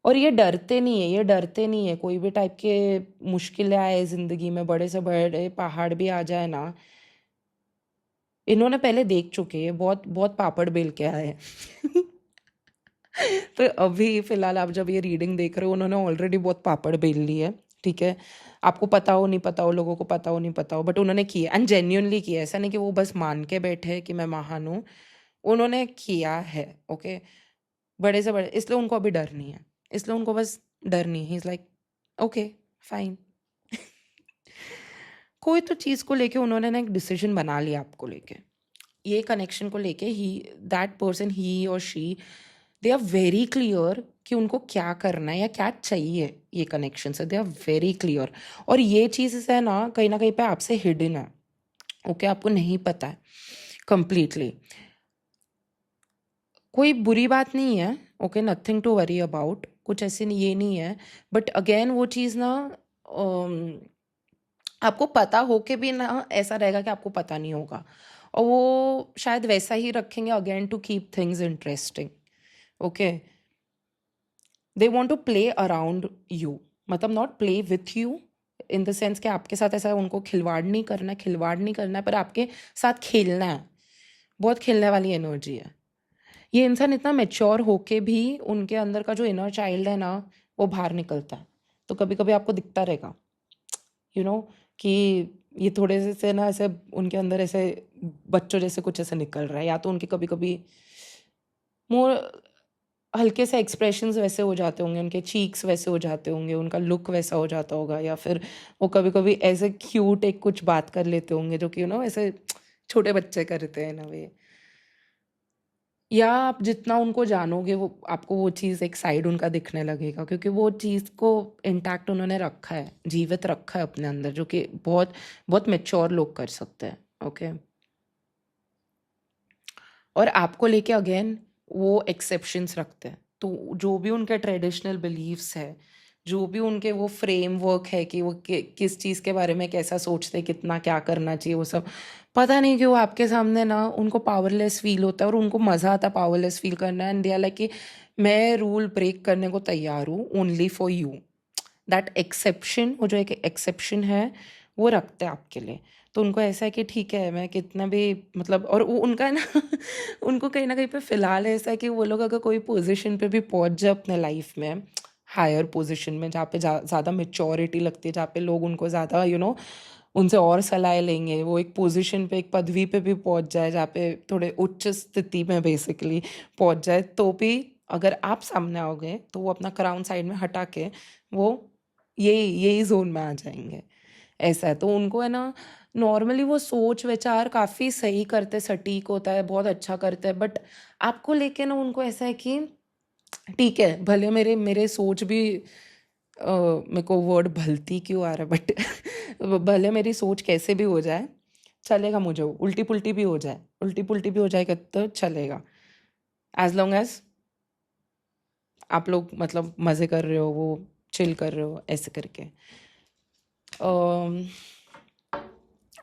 [SPEAKER 1] और ये डरते नहीं है, ये डरते नहीं है कोई भी टाइप के मुश्किलें आए ज़िंदगी में, बड़े से बड़े पहाड़ भी आ जाए ना, इन्होंने पहले देख चुके हैं, बहुत बहुत पापड़ बेल के आए हैं। तो अभी फ़िलहाल आप जब ये रीडिंग देख रहे हो, उन्होंने ऑलरेडी बहुत पापड़ बेल ली है। ठीक है, आपको पता हो नहीं पता हो, लोगों को पता हो नहीं पता हो, बट उन्होंने किया एंड जेन्युइनली किया। ऐसा नहीं कि वो बस मान के बैठे कि मैं महान हूँ, उन्होंने किया है। ओके, बड़े से बड़े, इसलिए उनको अभी डर नहीं है, इसलिए उनको बस डर नहीं है। He is like okay fine. कोई तो चीज़ को लेके उन्होंने ना एक डिसीजन बना लिया आपको लेके, ये कनेक्शन को लेके। ही दैट पर्सन, ही और she, they are very clear कि उनको क्या करना है या क्या चाहिए ये कनेक्शन से। They are very clear. और ये चीज़ है ना कहीं पे आपसे हिडन है। ओके आपको नहीं पता है कंप्लीटली। कोई बुरी बात नहीं है। Okay nothing to worry about, कुछ ऐसे ये नहीं है। बट अगेन वो चीज़ ना आपको पता हो के भी ना ऐसा रहेगा कि आपको पता नहीं होगा। और वो शायद वैसा ही रखेंगे again to keep things interesting. Okay they want to play around you, मतलब not play with you in the sense कि आपके साथ ऐसा उनको खिलवाड़ नहीं करना है, पर आपके साथ खेलना है। बहुत खेलने वाली एनर्जी है। ये इंसान इतना मेच्योर होके भी उनके अंदर का जो इनर चाइल्ड है ना वो बाहर निकलता है। तो कभी कभी आपको दिखता रहेगा कि ये थोड़े से ना ऐसे उनके अंदर ऐसे बच्चों जैसे कुछ ऐसे निकल रहा है, या तो उनके कभी कभी मोर हल्के से एक्सप्रेशंस वैसे हो जाते होंगे, उनके चीक्स वैसे हो जाते होंगे, उनका लुक वैसा हो जाता होगा, या फिर वो कभी कभी ऐसे क्यूट एक कुछ बात कर लेते होंगे जो कि ऐसे छोटे बच्चे करते हैं ना वे। या आप जितना उनको जानोगे वो आपको वो चीज़ एक साइड उनका दिखने लगेगा, क्योंकि वो चीज़ को इंटैक्ट उन्होंने रखा है, जीवित रखा है अपने अंदर, जो कि बहुत बहुत मेच्योर लोग कर सकते हैं। ओके और आपको लेके अगेन वो एक्सेप्शंस रखते हैं। तो जो भी उनके ट्रेडिशनल बिलीव्स है, जो भी उनके वो फ्रेमवर्क है कि वो किस चीज़ के बारे में कैसा सोचते हैं, कितना क्या करना चाहिए, वो सब पता नहीं क्यों आपके सामने ना उनको पावरलेस फील होता है, और उनको मज़ा आता है पावरलेस फील करना। एंड दे आर लाइक कि मैं रूल ब्रेक करने को तैयार हूँ only for you. That exception, वो जो एक एक्सेप्शन है वो रखते हैं आपके लिए। तो उनको ऐसा है कि ठीक है मैं कितना भी मतलब, और वो उनका ना उनको कहीं ना कहीं पे फ़िलहाल ऐसा है कि वो लोग अगर कोई पोजीशन पे भी पहुंच जाए अपने लाइफ में, हायर पोजीशन में जहाँ पे ज़्यादा मेच्योरिटी लगती है, जहाँ पे लोग उनको ज़्यादा उनसे और सलाह लेंगे, वो एक पोजीशन पे एक पदवी पे भी पहुंच जाए जहाँ पे थोड़े उच्च स्थिति में बेसिकली पहुंच जाए, तो भी अगर आप सामने आओगे तो वो अपना क्राउन साइड में हटा के वो यही यही जोन में आ जाएंगे। ऐसा है। तो उनको है ना नॉर्मली वो सोच विचार काफ़ी सही करते, सटीक होता है, बहुत अच्छा करते हैं। बट आपको लेके ना उनको ऐसा है कि ठीक है भले मेरे मेरे सोच भी मेरे को वर्ड भलती क्यों आ रहा है, बट भले मेरी सोच कैसे भी हो जाए चलेगा, मुझे उल्टी पुल्टी भी हो जाए, उल्टी पुल्टी भी हो जाएगा तो चलेगा, एज लॉन्ग एज आप लोग मतलब मज़े कर रहे हो, वो चिल कर रहे हो, ऐसे करके।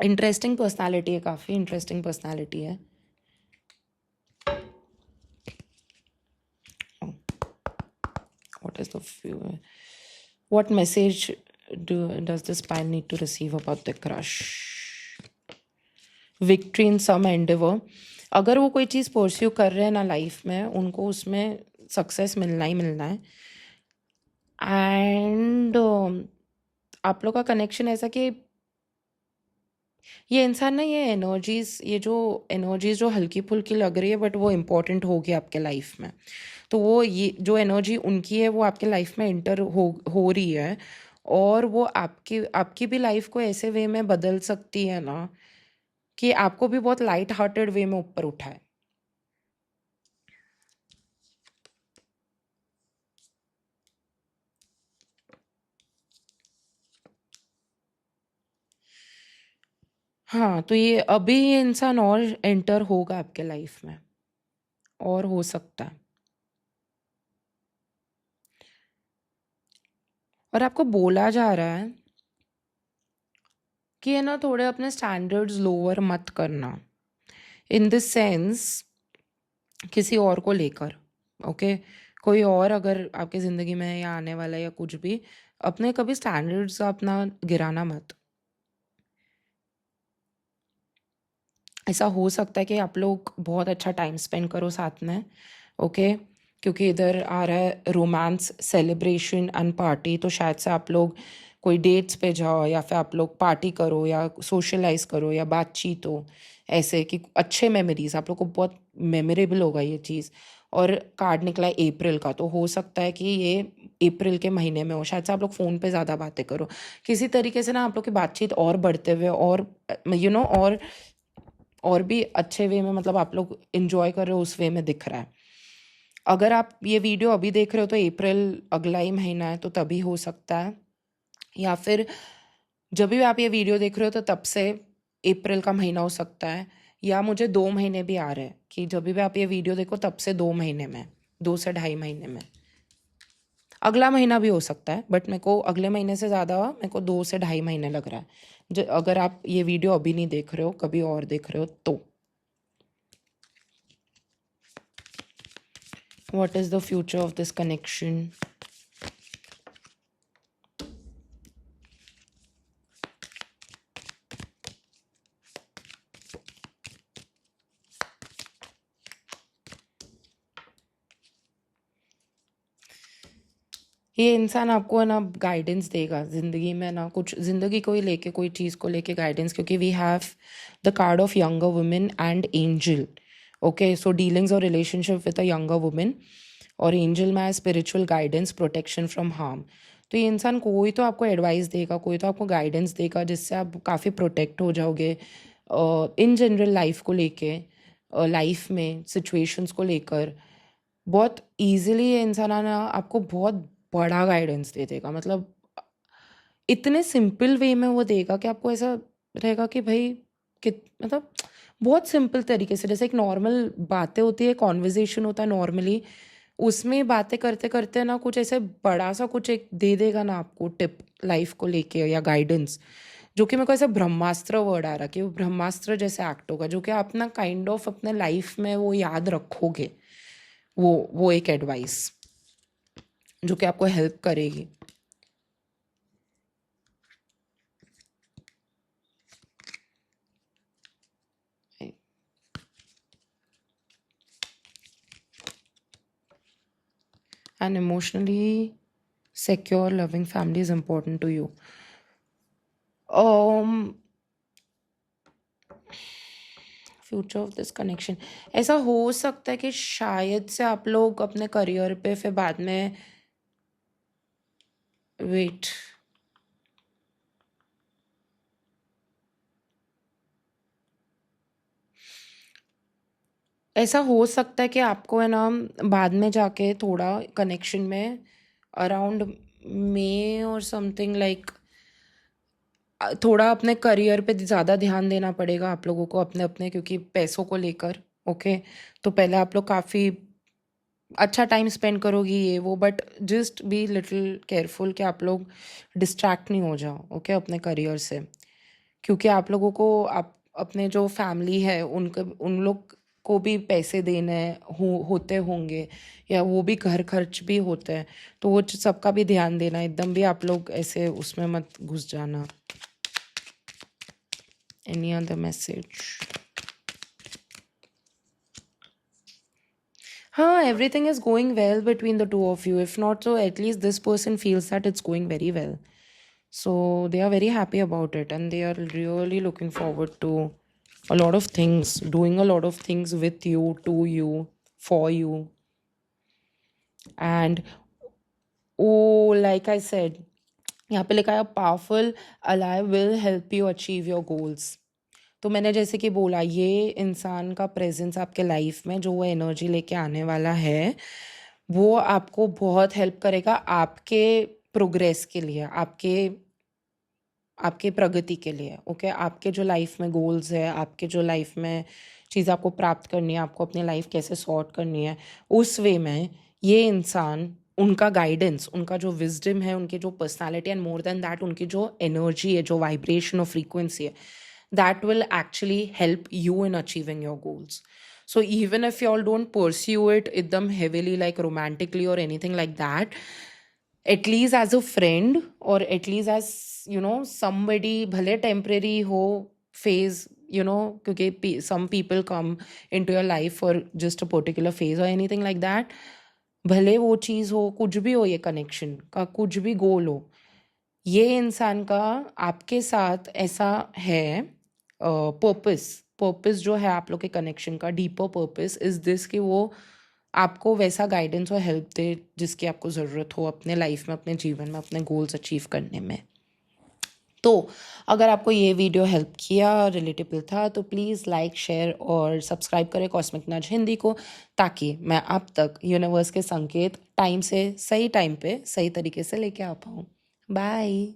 [SPEAKER 1] इंटरेस्टिंग पर्सनालिटी है, काफ़ी इंटरेस्टिंग पर्सनालिटी है। What is the view? What message does the spy need to receive about the crush? Victory in some endeavor. अगर वो कोई चीज़ परस्यू कर रहे हैं ना लाइफ में, उनको उसमें सक्सेस मिलना ही मिलना है। एंड आप लोग का कनेक्शन ऐसा कि ये इंसान ना ये जो एनर्जीज जो हल्की फुल्की लग रही है बट वो इम्पोर्टेंट होगी आपके लाइफ में। तो वो ये जो एनर्जी उनकी है वो आपके लाइफ में इंटर हो रही है, और वो आपकी आपकी भी लाइफ को ऐसे वे में बदल सकती है ना कि आपको भी बहुत लाइट हार्टेड वे में ऊपर उठाए। हाँ तो ये अभी ये इंसान और एंटर होगा आपके लाइफ में, और हो सकता है। और आपको बोला जा रहा है कि है ना थोड़े अपने स्टैंडर्ड्स लोअर मत करना, इन दिस सेंस किसी और को लेकर। ओके कोई और अगर आपकी ज़िंदगी में है या आने वाला है या कुछ भी, अपने कभी स्टैंडर्ड्स अपना गिराना मत। ऐसा हो सकता है कि आप लोग बहुत अच्छा टाइम स्पेंड करो साथ में। ओके क्योंकि इधर आ रहा है रोमांस, सेलिब्रेशन एंड पार्टी, तो शायद से आप लोग कोई डेट्स पे जाओ, या फिर आप लोग पार्टी करो या सोशलाइज करो या बातचीत हो, ऐसे कि अच्छे मेमोरीज आप लोग को बहुत मेमोरेबल होगा ये चीज़। और कार्ड निकला है अप्रैल का, तो हो सकता है कि ये अप्रैल के महीने में हो। शायद से आप लोग फ़ोन पे ज़्यादा बातें करो किसी तरीके से ना, आप लोग की बातचीत और बढ़ते हुए और और भी अच्छे वे में, मतलब आप लोग इन्जॉय कर रहे हो उस वे में दिख रहा है। अगर आप ये वीडियो अभी देख रहे हो तो अप्रैल अगला ही महीना है, तो तभी हो सकता है, या फिर जब भी आप ये वीडियो देख रहे हो तो तब से अप्रैल का महीना हो सकता है, या मुझे 2 महीने भी आ रहे हैं कि जब भी आप ये वीडियो देखो तब से 2 महीने में, 2 से ढाई महीने में। अगला महीना भी हो सकता है, बट मेरे को अगले महीने से ज़्यादा मेरे को 2 से ढाई महीने लग रहा है, अगर आप ये वीडियो अभी नहीं देख रहे हो, कभी और देख रहे हो तो। What is the future of this connection? ये इंसान आपको है ना गाइडेंस देगा ज़िंदगी में ना, कुछ ज़िंदगी को ही लेके, कोई चीज़ को लेके गाइडेंस, क्योंकि we have the card of younger women and angel. Okay, so dealings और relationship with a younger women, और एंजल में है spiritual guidance, protection from harm. तो ये इंसान कोई तो आपको एडवाइस देगा, कोई तो आपको गाइडेंस देगा, जिससे आप काफ़ी प्रोटेक्ट हो जाओगे इन जनरल लाइफ को लेके, लाइफ में सिचुएशंस को लेकर। बहुत ईज़िली ये इंसान है ना आपको बहुत बड़ा गाइडेंस दे देगा, मतलब इतने सिंपल वे में वो देगा कि आपको ऐसा रहेगा कि भाई मतलब बहुत सिंपल तरीके से, जैसे एक नॉर्मल बातें होती है, कॉन्वर्जेशन होता है नॉर्मली, उसमें बातें करते करते ना कुछ ऐसे बड़ा सा कुछ एक दे देगा ना आपको टिप लाइफ को लेके या गाइडेंस, जो कि मेरे को ऐसा ब्रह्मास्त्र वर्ड आ रहा कि वो ब्रह्मास्त्र जैसे एक्ट होगा, जो कि आप ना काइंड ऑफ अपने लाइफ में वो याद रखोगे, वो एक एडवाइस जो कि आपको हेल्प करेगी। An emotionally secure, loving family is important to you. Future of this connection, ऐसा हो सकता है कि शायद से आप लोग अपने करियर पे फिर बाद में, वेट, ऐसा हो सकता है कि आपको है ना बाद में जाके थोड़ा कनेक्शन में अराउंड मे और समथिंग लाइक थोड़ा अपने करियर पे ज़्यादा ध्यान देना पड़ेगा आप लोगों को अपने अपने, क्योंकि पैसों को लेकर। ओके, तो पहले आप लोग काफ़ी अच्छा टाइम स्पेंड करोगी ये वो, but just be little careful कि आप लोग डिस्ट्रैक्ट नहीं हो जाओ, ओके, अपने करियर से, क्योंकि आप लोगों को आप अपने जो फैमिली है उन लोग को भी पैसे देने होते होंगे, या वो भी घर खर्च भी होते हैं, तो वो सबका भी ध्यान देना, एकदम भी आप लोग ऐसे उसमें मत घुस जाना। Any other message? हाँ, everything is going well between the two of you. If not, so at least this person feels that it's going very well. So they are very happy about it, and they are really looking forward to a lot of things, doing a lot of things with you, to you, for you. And oh, like I said, यहाँ पे लिखा है powerful ally will help you achieve your goals. तो मैंने जैसे कि बोला, ये इंसान का प्रेजेंस आपके लाइफ में, जो वो एनर्जी लेके आने वाला है, वो आपको बहुत हेल्प करेगा आपके प्रोग्रेस के लिए, आपके प्रगति के लिए। ओके, आपके जो लाइफ में गोल्स है, आपके जो लाइफ में चीज़ आपको प्राप्त करनी है, आपको अपनी लाइफ कैसे सॉर्ट करनी है, उस वे में ये इंसान, उनका गाइडेंस, उनका जो विजडम है, उनकी जो personality, and more than that उनकी जो एनर्जी है, जो वाइब्रेशन और फ्रीक्वेंसी है, that will actually help you in achieving your goals. So even if you all don't pursue it them heavily, like romantically or anything like that, at least as a friend, or at least as somebody, भले temporary हो phase, क्योंकि some people come into your life for just a particular phase or anything like that, भले वो चीज़ हो, कुछ भी हो, ये कनेक्शन का कुछ भी गोल हो, ये इंसान का आपके साथ ऐसा है पर्पस जो है आप लोग के कनेक्शन का, डीपर पर्पस इज दिस कि वो आपको वैसा गाइडेंस और हेल्प दे जिसकी आपको ज़रूरत हो अपने लाइफ में, अपने जीवन में, अपने गोल्स अचीव करने में। तो अगर आपको ये वीडियो हेल्प किया, रिलेटेबल था, तो प्लीज़ लाइक, शेयर और सब्सक्राइब करें कॉस्मिक नज हिंदी को, ताकि मैं आप तक यूनिवर्स के संकेत टाइम से सही टाइम पे सही तरीके से लेके आ पाऊँ। बाय।